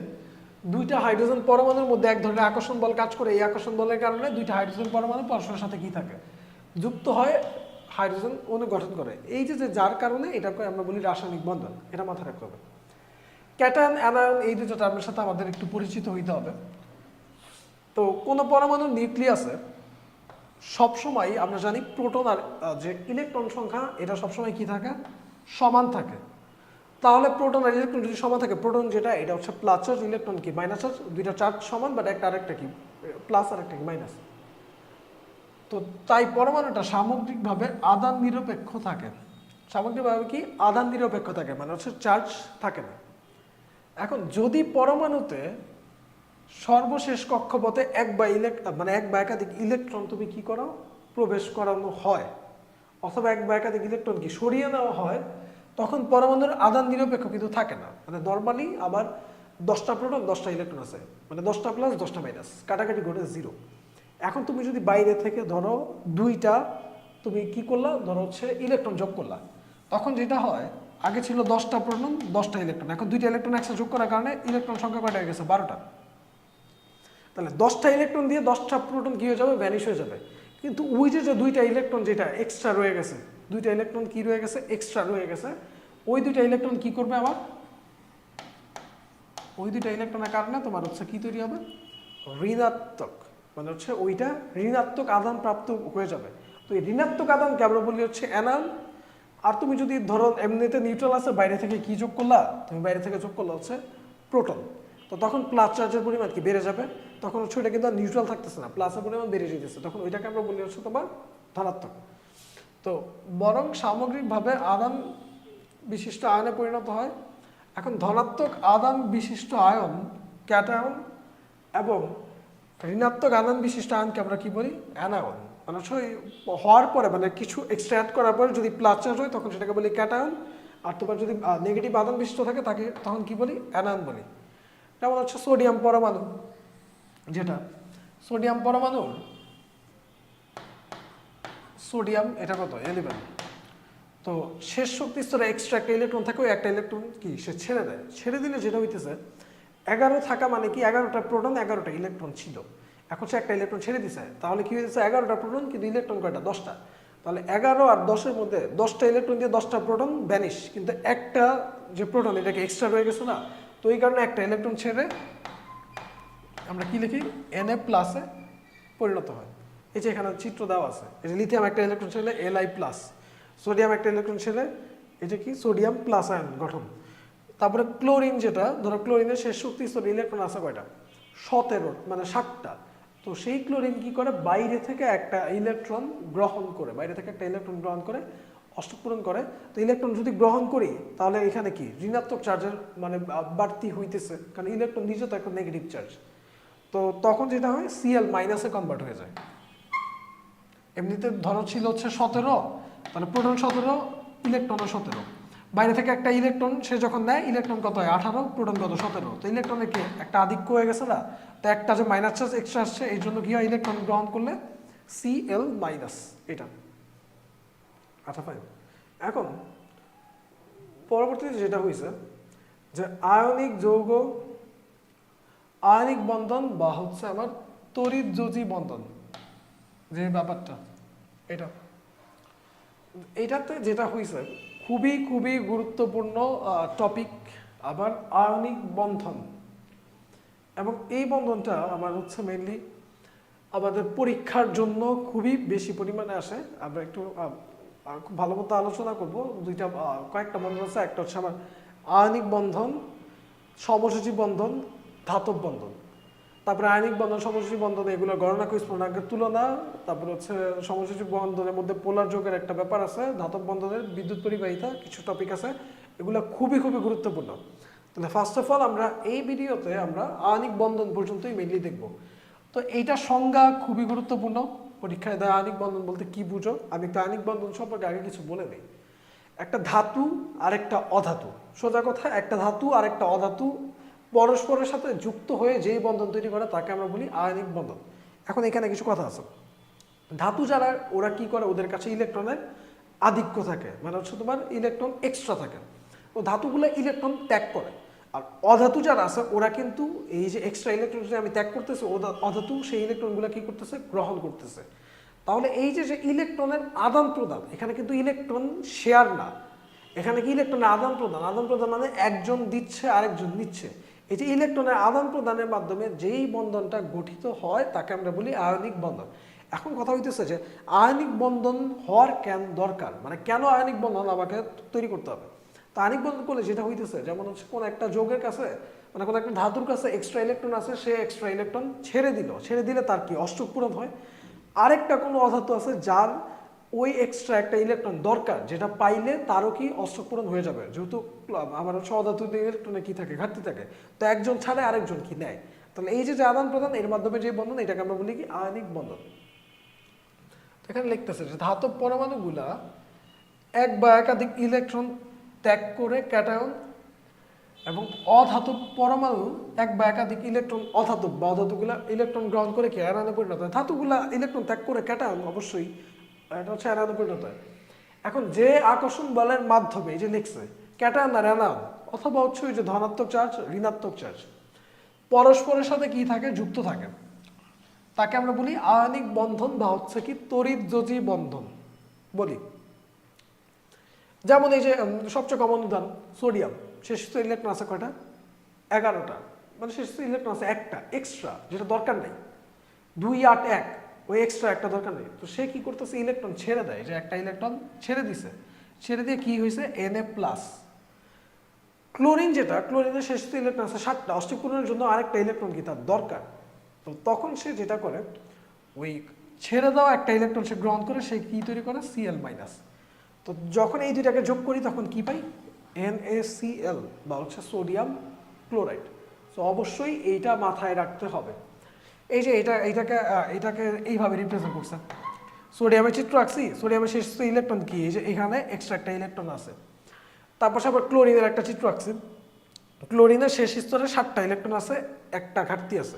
দুইটা হাইড্রোজেন পরমাণুর মধ্যে এক ধরনের আকর্ষণ বল কাজ করে, এই আকর্ষণ বলের কারণে দুইটা হাইড্রোজেন পরমাণু পরস্পরের সাথে কি থাকে যুক্ত হয়, হাইড্রোজেন অণু গঠন করে। এই যে যার কারণে এটাকে আমরা বলি রাসায়নিক বন্ধন, এটা মাথায় রাখতে হবে। ক্যাটায়ন অ্যানায়ন এই দুটো টার্মের সাথে আমাদের একটু পরিচিত হইতে হবে। তো কোনো পরমাণুর নিউক্লিয়াসে সবসময় আমরা জানি প্রোটন আর যে ইলেকট্রন সংখ্যা এটা সবসময় কি থাকে সমান থাকে। তাহলে প্রোটন আর ইলেকট্রন যদি সমান থাকে, প্রোটন যেটা এটা হচ্ছে প্লাস চার্জ, ইলেকট্রন কি মাইনাস চার্জ, দুইটা চার্জ সমান বাট একটা আরেকটা কি প্লাস আর একটা কি মাইনাস। তো তাই পরমাণুটা সামগ্রিকভাবে আদান নিরপেক্ষ থাকে। সামগ্রিকভাবে কি আদান নিরপেক্ষ থাকে, মানে হচ্ছে চার্জ থাকে না। এখন যদি পরমাণুতে সর্বশেষ কক্ষপথে এক বা একাধিক ইলেকট্রন তুমি কি করো প্রবেশ করানো হয়, অথবা এক বা একাধিক ইলেকট্রন কি সরিয়ে নেওয়া হয়, তখন পরমাণুর আদান নিরপেক্ষ কিন্তু থাকে না। মানে নর্মালি আবার 10টা প্রোটন 10টা ইলেকট্রন আছে, মানে 10টা প্লাস 10টা মাইনাস, কাটাকাটি ঘটে 0। এখন তুমি যদি বাইরে থেকে ধরো দুইটা তুমি কি করলা, ধরো হচ্ছে ইলেকট্রন যোগ করলা, তখন যেটা হয় আগে ছিল 10টা প্রোটন 10টা ইলেকট্রন, এখন দুইটা ইলেকট্রন একসাথে যোগ করার কারণে ইলেকট্রন সংখ্যা কয়টা হয়ে গেছে 12টা। তাহলে 10টা ইলেকট্রন দিয়ে 10টা প্রোটন কি হয়ে যাবে ভ্যানিশ হয়ে যাবে। কিন্তু ওই যে দুইটা ইলেকট্রন যেটা এক্সট্রা রয়ে গেছে, দুইটা ইলেকট্রন কি রয়ে গেছে এক্সট্রা রয়ে গেছে, ওই দুইটা ইলেকট্রন কি করবে আবার, ওই দুইটা ইলেকট্রনের কারণে তোমার হচ্ছে কি তৈরি হবে ঋণাত্মক, মানে হচ্ছে ওইটা ঋণাত্মক আদান প্রাপ্ত হয়ে যাবে। তো এই ঋণাত্মক আদানকে আমরা বলি হচ্ছে অ্যানায়ন। আর তুমি যদি ধরো এমনিতে নিউট্রাল আছে, বাইরে থেকে কি যোগ করলা, তুমি বাইরে থেকে যোগ করলা হচ্ছে প্রোটন, তো তখন প্লাস চার্জের পরিমাণ কি বেড়ে যাবে, তখন হচ্ছে ওইটা কিন্তু আর নিউট্রাল থাকতেছে না, প্লাসের পরিমাণ বেড়ে যেতেছে, তখন ওইটাকে আমরা বলি হচ্ছে তোমার ধনাত্মক। তো বরং সামগ্রিকভাবে আদান বিশিষ্ট আয়নে পরিণত হয়। এখন ধনাত্মক আদান বিশিষ্ট আয়ন ক্যাটায়ন এবং ঋণাত্মক আদান বিশিষ্ট আয়নকে আমরা কি বলি অ্যানায়ন। মানে হচ্ছে হওয়ার পরে মানে কিছু এক্সট্রা অ্যাড করার পরে যদি প্লাস চার্জ হয় তখন সেটাকে বলি ক্যাটায়ন, আর তোমার যদি নেগেটিভ আদান বিশিষ্ট থাকে তাকে তখন কি বলি অ্যানায়ন বলি। যেমন হচ্ছে সোডিয়াম পরমাণু, যেটা সোডিয়াম পরমাণুর সোডিয়াম এটা কত 11, তো শেষ শক্তি স্তরে এক্সট্রা একটা ইলেকট্রন থাকে, ওই একটা ইলেকট্রন কি সে ছেড়ে দেয়, ছেড়ে দিলে যেটা হইতেছে 11 থাকা মানে কি 11টা প্রোটন 11টা ইলেকট্রন ছিল, এখন সে একটা ইলেকট্রন ছেড়ে দিছে, তাহলে কি হয়েছে 11টা প্রোটন কিন্তু ইলেকট্রন কয়টা 10টা, তাহলে 11 আর 10-এর মধ্যে 10টা ইলেকট্রন দিয়ে 10টা প্রোটন ভ্যানিশ, কিন্তু একটা যে প্রোটন এটাকে এক্সট্রা রয়ে গেছে না, তো এই কারণে একটা ইলেকট্রন ছেড়ে আমরা কি লিখি Na প্লাসে পরিণত হয়। এই যে এখানে চিত্র দেওয়া আছে, এই যে লিথিয়াম একটা ইলেকট্রন ছেড়ে Li প্লাস, সোডিয়াম একটা ইলেকট্রন ছেড়ে এটা কি সোডিয়াম প্লাস আয়ন গঠন। তারপরে ক্লোরিন, যেটা ধরো ক্লোরিনের শেষ শক্তি স্তরে ইলেকট্রন আছে কয়টা 17, মানে 7টা, তো সেই ক্লোরিন কি করে বাইরে থেকে একটা ইলেকট্রন গ্রহণ করে, বাইরে থেকে একটা ইলেকট্রন গ্রহণ করে অষ্টক পূরণ করে। তো ইলেকট্রন যদি গ্রহণ করি তাহলে এখানে কি ঋণাত্মক চার্জের মানে বাড়তি হইতেছে, কারণ ইলেকট্রন নিজে তো একটা নেগেটিভ চার্জ, তো তখন যেটা হয় Cl মাইনাসে কনভার্ট হয়ে যায়। এমনিতে ধরো ছিল হচ্ছে 17, তাহলে প্রোটন 17 ইলেকট্রনও 17, বাইরে থেকে একটা ইলেকট্রন সে যখন নেয় ইলেকট্রন কত হয় 18, প্রোটন কত 17, তো ইলেকট্রনের কি একটা আধিক্য হয়ে গেছে না, তো একটা যে মাইনাস চার্জ এক্সট্রা আসছে এই জন্য কি হয় ইলেকট্রন গ্রহণ করলে Cl মাইনাস এটা। আচ্ছা ফাইন, এখন পরবর্তীতে যেটা হয়েছে যে আয়নিক যৌগ, আয়নিক বন্ধন বা হচ্ছে আমার তড়িৎযোজী বন্ধন যে ব্যাপারটা, এটাতে যেটা হয়েছে খুবই খুবই গুরুত্বপূর্ণ টপিক আবার আয়নিক বন্ধন, এবং এই বন্ধনটা আমার হচ্ছে মেইনলি আমাদের পরীক্ষার জন্য খুবই বেশি পরিমাণে আসে। আমরা একটু খুব ভালো মতো আলোচনা করব, দুইটা কয়েকটা বন্ধন আছে, একটা হচ্ছে আমার আয়নিক বন্ধন, সমযোজী বন্ধন, ধাতব বন্ধন। তারপরে আয়নিক বন্ধন সমযোজী বন্ধন এগুলো গণনা কুইজ পূর্ণাঙ্গের তুলনা, তারপরে হচ্ছে সমযোজী বন্ধনের মধ্যে পোলার যোগের একটা ব্যাপার আছে, ধাতব বন্ধনের বিদ্যুৎ পরিবাহিতা কিছু টপিক আছে, এগুলো খুবই খুবই গুরুত্বপূর্ণ। তাহলে ফার্স্ট অফ অল আমরা এই ভিডিওতে আমরা আয়নিক বন্ধন পর্যন্তই মেনলি দেখব। তো এইটা সংজ্ঞা খুবই গুরুত্বপূর্ণ, পরীক্ষায় দেয় আয়নিক বন্ধন বলতে কি বুঝো। আমি একটা আয়নিক বন্ধন সম্পর্কে আগে কিছু বলে নিই। একটা ধাতু আর একটা অধাতু, সোজা কথা একটা ধাতু আর একটা অধাতু পরস্পরের সাথে যুক্ত হয়ে যেই বন্ধন তৈরি করে তাকে আমরা বলি আয়নিক বন্ধন। এখন এখানে কিছু কথা আছে। ধাতু যারা ওরা কি করে, ওদের কাছে ইলেকট্রনের আধিক্য থাকে, মানে হচ্ছে তোমার ইলেকট্রন এক্সট্রা থাকে, তো ধাতুগুলো ইলেকট্রন ত্যাগ করে। আর অধাতু যারা আছে ওরা কিন্তু এই যে এক্সট্রা ইলেকট্রন যে আমি ত্যাগ করতেছি, অধাতু সেই ইলেকট্রনগুলো কি করতেছে, গ্রহণ করতেছে। তাহলে এই যে ইলেকট্রনের আদান প্রদান, এখানে কিন্তু ইলেকট্রন শেয়ার না, এখানে কি ইলেকট্রনের আদান প্রদান। আদান প্রদান মানে একজন দিচ্ছে আরেকজন নিচ্ছে। এই যে ইলেকট্রনের আদান প্রদানের মাধ্যমে যেই বন্ধনটা গঠিত হয় তাকে আমরা বলি আয়নিক বন্ধন। এখন কথা হইতেছে যে আয়নিক বন্ধন হওয়ার কেন দরকার, মানে কেন আয়নিক বন্ধন আমাকে তৈরি করতে হবে। তা আয়নিক বন্ধন করলে যেটা হইতেছে, যেমন হচ্ছে কোন একটা যৌগের কাছে, মানে কোন একটা ধাতুর কাছে এক্সট্রা ইলেকট্রন আছে, সে এক্সট্রা ইলেকট্রন ছেড়ে দিলে তার কি অষ্টক পূরণ হয়। আরেকটা কোনো অধাতু আছে যার ওই এক্সট্রা একটা ইলেকট্রন দরকার, যেটা পাইলে তারও কি অষ্টক পূরণ হয়ে যাবে, যেহেতু আমার হচ্ছে অধাতুতে ইলেকট্রনে কি থাকে, ঘাটতি থাকে, তো একজন ছাড়া আরেকজন কি নেয়। তাহলে এই যে আদান প্রদান এর মাধ্যমে যে বন্ধন, এটাকে আমরা বলি কি আয়নিক বন্ধন। এখানে লিখতেছে যে ধাতব পরমাণুগুলা এক বা একাধিক ইলেকট্রন ত্যাগ করে ক্যাটায়ন, এবং অধাতব পরমাণু এক বা একাধিক ইলেকট্রন অধাতব বা অধাতুগুলা ইলেকট্রন গ্রহণ করে কি আয়নে পরিণত হয়। ধাতুগুলা ইলেকট্রন ত্যাগ করে ক্যাটায়ন, অবশ্যই এটা হচ্ছে আয়নে পরিণত হয়। এখন যে আকর্ষণ বলের মাধ্যমে এই যে লিখছে ক্যাটায়ন আর অ্যানায়ন, অথবা হচ্ছে ওই যে ধনাত্মক চার্জ ঋণাত্মক চার্জ পরস্পরের সাথে কি থাকে, যুক্ত থাকে, তাকে আমরা বলি আয়নিক বন্ধন বা হচ্ছে কি তড়িৎযোজী বন্ধন বলি। যেমন এই যে সবচেয়ে কমন উদাহরণ সোডিয়াম, শেষ ইলেকট্রন আছে কয়টা, 11টা, মানে শেষ ইলেকট্রন আছে একটা এক্সট্রা, যেটা দরকার নেই। 2 8 1, ওই এক্সট্রা একটা দরকার নেই, তো সে কি করতেছে, ইলেকট্রন ছেড়ে দেয়, যে একটা ইলেকট্রন ছেড়ে দিছে, ছেড়ে দিয়ে কি হয়েছে Na+। ক্লোরিন যেটা, ক্লোরিনের শেষ ইলেকট্রন আছে 7টা, অষ্টক পূরণের জন্য আরেকটা ইলেকট্রন কি তার দরকার, তো তখন সে যেটা করে ওই ছেড়ে দেওয়া একটা ইলেকট্রন সে গ্রহণ করে, সে কি তৈরি করে Cl-। তো যখন এই দুইটাকে যোগ করি তখন কি পাই, NaCl বা হচ্ছে সোডিয়াম ক্লোরাইড। তো অবশ্যই এইটা মাথায় রাখতে হবে। এই যে এটাকে এইভাবে রিপ্রেজেন্ট করছে, সোডিয়ামের চিত্র আঁকছি, সোডিয়ামের শেষ ইলেকট্রন কি, এই যে এখানে এক্সট্রা একটা ইলেকট্রন আছে। তারপর আবার ক্লোরিনের একটা চিত্র আঁকছি, ক্লোরিনের শেষ স্তরে 7টা ইলেকট্রন আছে, একটা ঘাটতি আছে।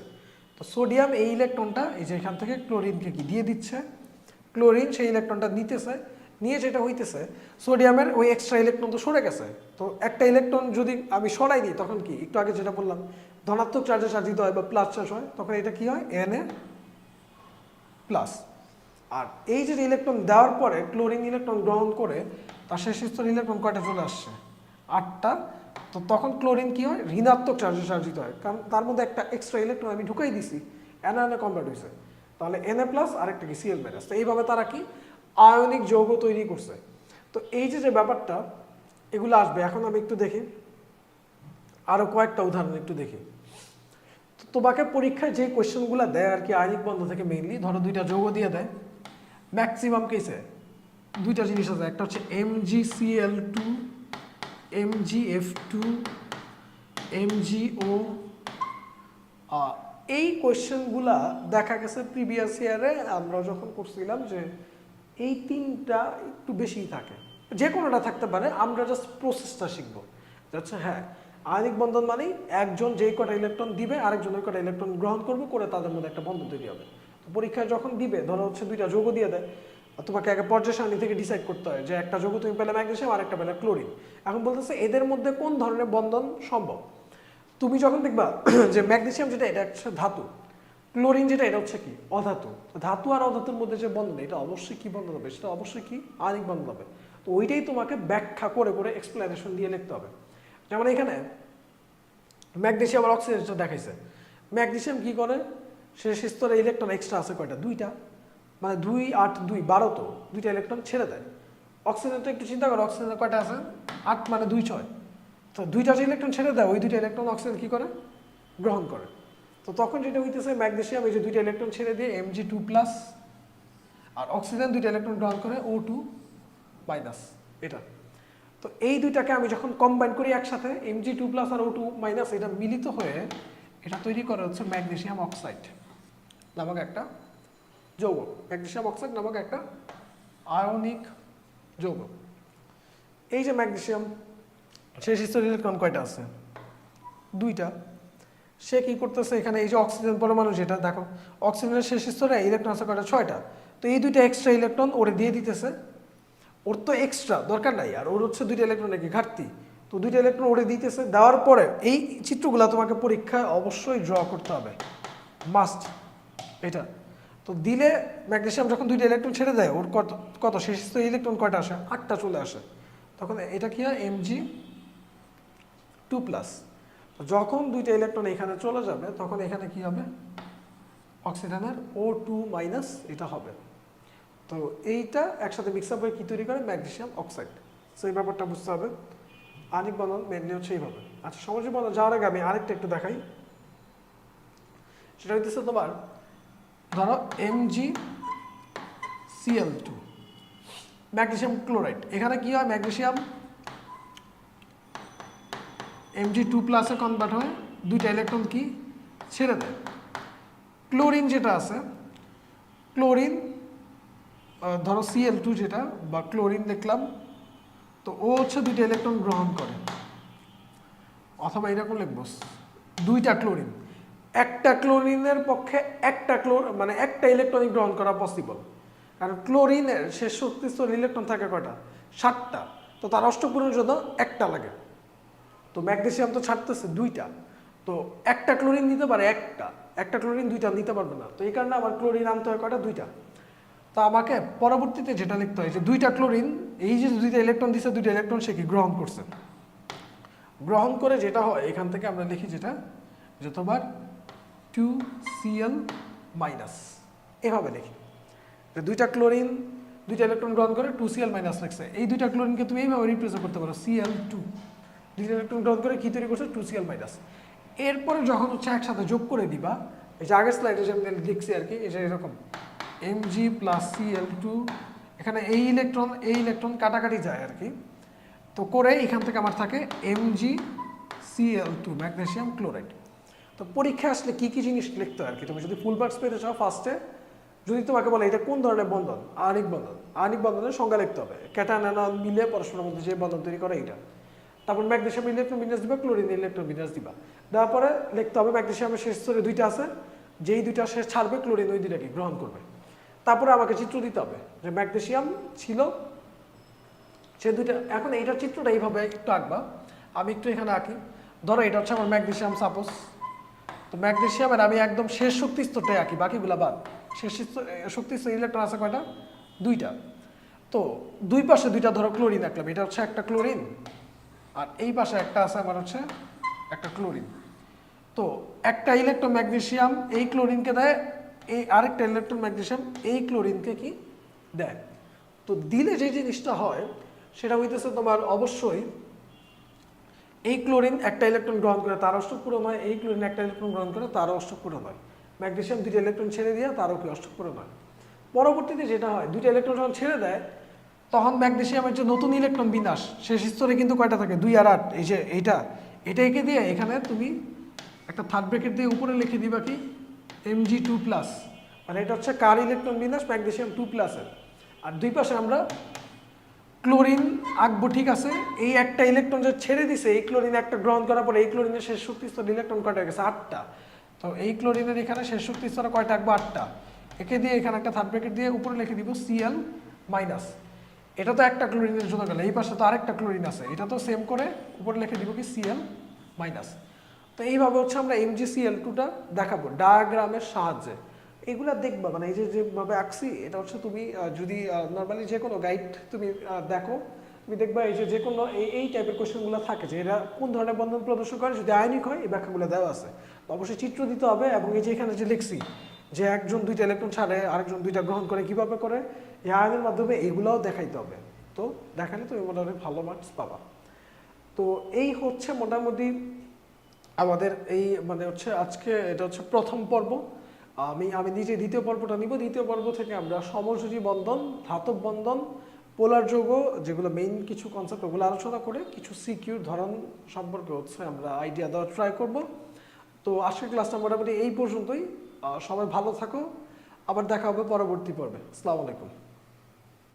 তো সোডিয়াম এই ইলেকট্রনটা এই যে এখান থেকে ক্লোরিনকে কি দিয়ে দিচ্ছে, ক্লোরিন সেই ইলেকট্রনটা নিতেছে, নিয়ে যেটা হইতেছে সোডিয়ামের ওই এক্সট্রা ইলেকট্রন তো সরে গেছে, তো একটা ইলেকট্রন যদি আমি সরাই দিই তখন কি, একটু আগে যেটা বললাম ধনাত্মক চার্জে চার্জিত হয় বা প্লাস চার্জ হয়, তখন এটা কি হয় Na+। আর এই যে ইলেকট্রন দেওয়ার পরে ক্লোরিন ইলেকট্রন গ্রহণ করে তার শেষ স্তর ইলেকট্রন কয়টা চলে আসছে, 8টা। তো তখন ক্লোরিন কি হয়, ঋণাত্মক চার্জে চার্জিত হয়, কারণ তার মধ্যে একটা এক্সট্রা ইলেকট্রন আমি ঢুকাই দিছি, অ্যানায়নে কনভার্ট হয়েছে, তাহলে Na+ আর একটা কি Cl-। তো এইভাবে তারা কি আয়নিক যৌগ তৈরি করছে। তো এই যে ব্যাপারটা এগুলো আসবে। এখন আমি একটু দেখি আরো কয়েকটা উদাহরণ একটু দেখি। তো তোমাকে পরীক্ষায় যে কোয়েশ্চেনগুলো দেয় আর কি আয়নিক বন্ধন থেকে, মেইনলি ধরো দুইটা যৌগ দিয়ে দেয়, ম্যাক্সিমাম কেসে দুইটা জিনিস আছে, একটা হচ্ছে MgCl2 MgF2 MgO। এই কোয়েশ্চেনগুলা দেখা গেছে প্রিভিয়াস ইয়ারে আমরা যখন করছিলাম যে এই তিনটা একটু বেশিই থাকে, যে কোনোটা থাকতে পারে, আমরা জাস্ট প্রসেসটা শিখবো। আচ্ছা হ্যাঁ, আয়নিক বন্ধন মানেই একজন যেই কটা ইলেকট্রন দিবে আরেকজন ওই কটা ইলেকট্রন গ্রহণ করবো, করে তাদের মধ্যে একটা বন্ধন তৈরি হবে। তো পরীক্ষায় যখন দিবে, ধরো হচ্ছে দুইটা যৌগ দিয়ে দেয়, তোমাকে আগে পর্যায় সারণী থেকে ডিসাইড করতে হয় যে একটা যৌগ তুমি পেলে ম্যাগনেসিয়াম আর একটা পেলে ক্লোরিন। এখন বলতেছে এদের মধ্যে কোন ধরনের বন্ধন সম্ভব। তুমি যখন দেখবা যে ম্যাগনেসিয়াম যেটা এটা হচ্ছে ধাতু, ক্লোরিন যেটা এটা হচ্ছে কি অধাতু, ধাতু আর অধাতুর মধ্যে যে বন্ধন এটা অবশ্যই কি বন্ধন হবে, সেটা অবশ্যই কি আয়নিক বন্ধন হবে। তো ওইটাই তোমাকে ব্যাখ্যা করে করে এক্সপ্লেনেশন দিয়ে লিখতে হবে। যেমন এখানে ম্যাগনেসিয়াম আর অক্সিজেন দেখাইছে, ম্যাগনেসিয়াম কি করে, শেষ স্তরে ইলেকট্রন এক্সট্রা আছে কয়টা, 2টা, মানে 2 8 2 12, তো 2টা ইলেকট্রন ছেড়ে দেয়। অক্সিজেনটা একটু চিন্তা করো, অক্সিজেনের কয়টা আছে, 8 মানে 2 6, তো 2টা যে ইলেকট্রন ছেড়ে দেয় ওই 2টা ইলেকট্রন অক্সিজেন কি করে, গ্রহণ করে। তো তখন যেটা হইতেছে ম্যাগনেসিয়াম এই যে দুইটা ইলেকট্রন ছেড়ে দিয়ে Mg2 প্লাস, আর অক্সিজেন দুইটা ইলেকট্রন গ্রহণ করে O2 মাইনাস। এটা তো এই দুইটাকে আমি যখন কম্বাইন করি একসাথে Mg2 প্লাস আর O2 মাইনাস, এটা মিলিত হয়ে এটা তৈরি করে হচ্ছে ম্যাগনেসিয়াম অক্সাইড নামক একটা যৌগ। ম্যাগনেসিয়াম অক্সাইড নামক একটা আয়নিক যৌগ। এই যে ম্যাগনেসিয়াম, শেষ স্তরের ইলেকট্রন কয়টা আছে? দুইটা। সে কি করতেছে এখানে এই যে অক্সিজেন পরমাণু, যেটা দেখো অক্সিজেনের শেষ স্তরে ইলেকট্রন আছে কয়টা? 6টা। তো এই দুইটা এক্সট্রা ইলেকট্রন ওরে দিয়ে দিতেছে, ওর তো এক্সট্রা দরকার নাই, আর ওর হচ্ছে দুইটা ইলেকট্রনের কি ঘাটতি, তো দুইটা ইলেকট্রন ওরে দিতেছে। দেওয়ার পরে এই চিত্রগুলো তোমাকে পরীক্ষায় অবশ্যই ড্র করতে হবে, মাস্ট এটা। তো দিলে ম্যাগনেসিয়াম যখন দুইটা ইলেকট্রন ছেড়ে দেয়, ওর কত কত শেষ স্তরে ইলেকট্রন কয়টা আসে? 8টা চলে আসে। তখন এটা কি হয়? Mg2 plus. যখন দুইটা ইলেকট্রন এখানে চলে যাবে তখন এখানে কি হবে? অক্সিজেনের O2 মাইনাস এটা হবে। তো এইটা একসাথে মিক্স আপ হয়ে কি তৈরি করে? Magnesium oxide. সো এই ব্যাপারটা বুঝতে হবে। আণবিক বন্ধন মেনলি হচ্ছে এইভাবে। আচ্ছা, সামাজিক বন্ধন যাওয়ার আগে আমি আরেকটা একটু দেখাই। সেটা হইতেছে তোমার ধরো MgCl2 ম্যাগনেসিয়াম ক্লোরাইড। এখানে কি হয়? ম্যাগনেসিয়াম Mg2 প্লাসে কনভার্ট হয়, দুইটা ইলেকট্রন কি ছেড়ে দেয়। ক্লোরিন যেটা আছে, ক্লোরিন ধরো Cl2 যেটা বা ক্লোরিন দেখলাম, তো ও হচ্ছে দুইটা ইলেকট্রন গ্রহণ করে, অথবা এরকম লিখবো দুইটা ক্লোরিন। একটা ক্লোরিনের পক্ষে একটা মানে একটা ইলেকট্রনই গ্রহণ করা পসিবল, কারণ ক্লোরিনের শেষ শক্তিস্তর ইলেকট্রন থাকে কয়টা? 7টা। তো তার অষ্টক পূরণের জন্য একটা লাগে। তো ম্যাগনেসিয়াম তো ছাড়তেছে দুইটা, তো একটা ক্লোরিন নিতে পারে একটা ক্লোরিন দুইটা নিতে পারবে না। তো এই কারণে আমার ক্লোরিন আনতে হয় কয়টা? দুইটা। তো আমাকে পরবর্তীতে যেটা লিখতে হয় যে দুইটা ক্লোরিন, এই যে দুইটা ইলেকট্রন দিচ্ছে, দুইটা ইলেকট্রন সে কি গ্রহণ করছে। গ্রহণ করে যেটা হয় এখান থেকে আমরা লিখি যেটা যে তোমার 2Cl মাইনাস, এভাবে লিখি যে দুইটা ক্লোরিন দুইটা ইলেকট্রন গ্রহণ করে 2Cl মাইনাস লিখছে। এই দুইটা ক্লোরিনকে তুমি এইভাবে রিপ্রেজেন্ট করতে পারো Cl2, দুইটা ইলেকট্রন গ্রহণ করে কি তৈরি করছে? 2Cl minus. এরপরে যখন হচ্ছে একসাথে যোগ করে দিবা, এই যে আগের স্লাইডে যে আমি লিখছি আর কি, এই যে এরকম Mg প্লাস Cl2, এখানে এই ইলেকট্রন কাটাকাটি যায় আর কি। তো করে এখান থেকে আমার থাকে MgCl2 ম্যাগনেসিয়াম ক্লোরাইড। তো পরীক্ষা আসলে কি কি জিনিস লিখতে হয় আর কি, তুমি যদি ফুল মার্কস পেতে চাও ফার্স্টে যদি তোমাকে বলে এটা কোন ধরনের বন্ধন, আণবিক বন্ধন, আণবিক বন্ধনের সংজ্ঞা লিখতে হবে। ক্যাটায়ন অ্যানায়ন মিলে পরস্পরের মধ্যে যে বন্ধন তৈরি করে এইটা। তারপর ম্যাগনেসিয়াম ইলেকট্রন বিন্যাস দিবা, ক্লোরিন ইলেকট্রন বিন্যাস দিবা। দেওয়ার পরে লিখতে হবে ম্যাগনেসিয়ামের শেষ স্তরে দুইটা আছে, যেই দুইটা শেষ ছাড়বে ক্লোরিন ওই দুইটাকে গ্রহণ করবে। তারপরে আমাকে চিত্র দিতে হবে যে ম্যাগনেসিয়াম ছিল সে দুইটা। এখন এইটার চিত্রটা এইভাবে একটু আঁকবা, আমি একটু এখানে আঁকি। ধরো এটা হচ্ছে আমার ম্যাগনেসিয়াম সাপোজ। তো ম্যাগনেসিয়ামের আমি একদম শেষ শক্তি স্তরটাই আঁকি, বাকিগুলা বাদ। শেষ শক্তি স্তর ইলেকট্রন আছে কয়টা? দুইটা। তো দুই পাশে দুইটা ধরো ক্লোরিন আঁকলাম, এটা হচ্ছে একটা ক্লোরিন, আর এই পাশে একটা আছে আমার হচ্ছে একটা ক্লোরিন। তো একটা ইলেকট্রন ম্যাগনেসিয়াম এই ক্লোরিনকে দেয়, এই আরেকটা ইলেকট্রন ম্যাগনেসিয়াম এই ক্লোরিনকে কি দেয়। তো দিলে যে জিনিসটা হয় সেটা হইতেছে তোমার অবশ্যই এই ক্লোরিন একটা ইলেকট্রন গ্রহণ করে তার অষ্টক পূরণ হয়, এই ক্লোরিন একটা ইলেকট্রন গ্রহণ করে তারও অষ্টক পূরণ হয়। ম্যাগনেসিয়াম দুইটা ইলেকট্রন ছেড়ে দিয়ে তারও কি অষ্টক পূরণ হয়। পরবর্তীতে যেটা হয় দুইটা ইলেকট্রন যখন ছেড়ে দেয় তখন ম্যাগনেসিয়ামের যে নতুন ইলেকট্রন বিন্যাস শেষ স্তরে কিন্তু কয়টা থাকে? 2 আর 8। এই যে এটা এঁকে দিয়ে এখানে তুমি একটা থার্ড ব্র্যাকেট দিয়ে উপরে লিখে দিবা কি Mg2 প্লাস, মানে এটা হচ্ছে কার ইলেকট্রন বিন্যাস? ম্যাগনেসিয়াম 2 প্লাসের। আর দুই পাশে আমরা ক্লোরিন আঁকবো, ঠিক আছে। এই একটা ইলেকট্রন যে ছেড়ে দিছে এই ক্লোরিন একটা গ্রহণ করার পরে এই ক্লোরিনের শেষ শক্তি স্তর ইলেকট্রন কয়টা হয়ে গেছে? 8টা। তো এই ক্লোরিনের এখানে শেষ শক্তি স্তরে কয়টা আঁকবো? 8টা। একে দিয়ে এখানে একটা থার্ড ব্র্যাকেট দিয়ে উপরে লিখে দিব Cl মাইনাস। এটা তো একটা ক্লোরিনের জন্য গেল, এই পাশে তো আরেকটা ক্লোরিন আছে, এটা তো সেম করে উপরে লিখে দিব কি Cl মাইনাস। তো এইভাবে হচ্ছে আমরা MgCl2টা দেখাবো ডায়াগ্রামের সাহায্যে। এগুলা দেখবা, মানে এই যে যেভাবে আঁকছি এটা হচ্ছে তুমি যদি নর্মালি যে কোনো গাইড তুমি দেখো, তুমি দেখবা এই যে কোনো এই টাইপের কোশ্চেনগুলো থাকে যে এরা কোন ধরনের বন্ধন প্রদর্শন করে, যদি আয়নিক হয় এই ব্যাখ্যাগুলো দেওয়া আছে। অবশ্যই চিত্র দিতে হবে, এবং এই যে এখানে যে লিখছি যে একজন দুইটা ইলেকট্রন ছাড়ে আরেকজন দুইটা গ্রহণ করে কিভাবে করে এই আয়নের মাধ্যমে, এগুলাও দেখাইতে হবে। তো দেখালে তুমি মোটামুটি ভালো মার্কস পাবা। তো এই হচ্ছে মোটামুটি আমাদের এই মানে হচ্ছে আজকে এটা হচ্ছে প্রথম পর্ব। আমি আমি নিজে দ্বিতীয় পর্বটা নিব। দ্বিতীয় পর্ব থেকে আমরা সমযোজী বন্ধন, ধাতব বন্ধন, পোলার যৌগ, যেগুলো মেইন কিছু কনসেপ্ট ওগুলো আলোচনা করে কিছু সিকিউর ধরন সম্পর্কে হচ্ছে আমরা আইডিয়া দেওয়ার ট্রাই করব। তো আজকের ক্লাসটা মোটামুটি এই পর্যন্তই। সবাই ভালো থাকো, আবার দেখা হবে পরবর্তী পর্বে। আসসালামু আলাইকুম।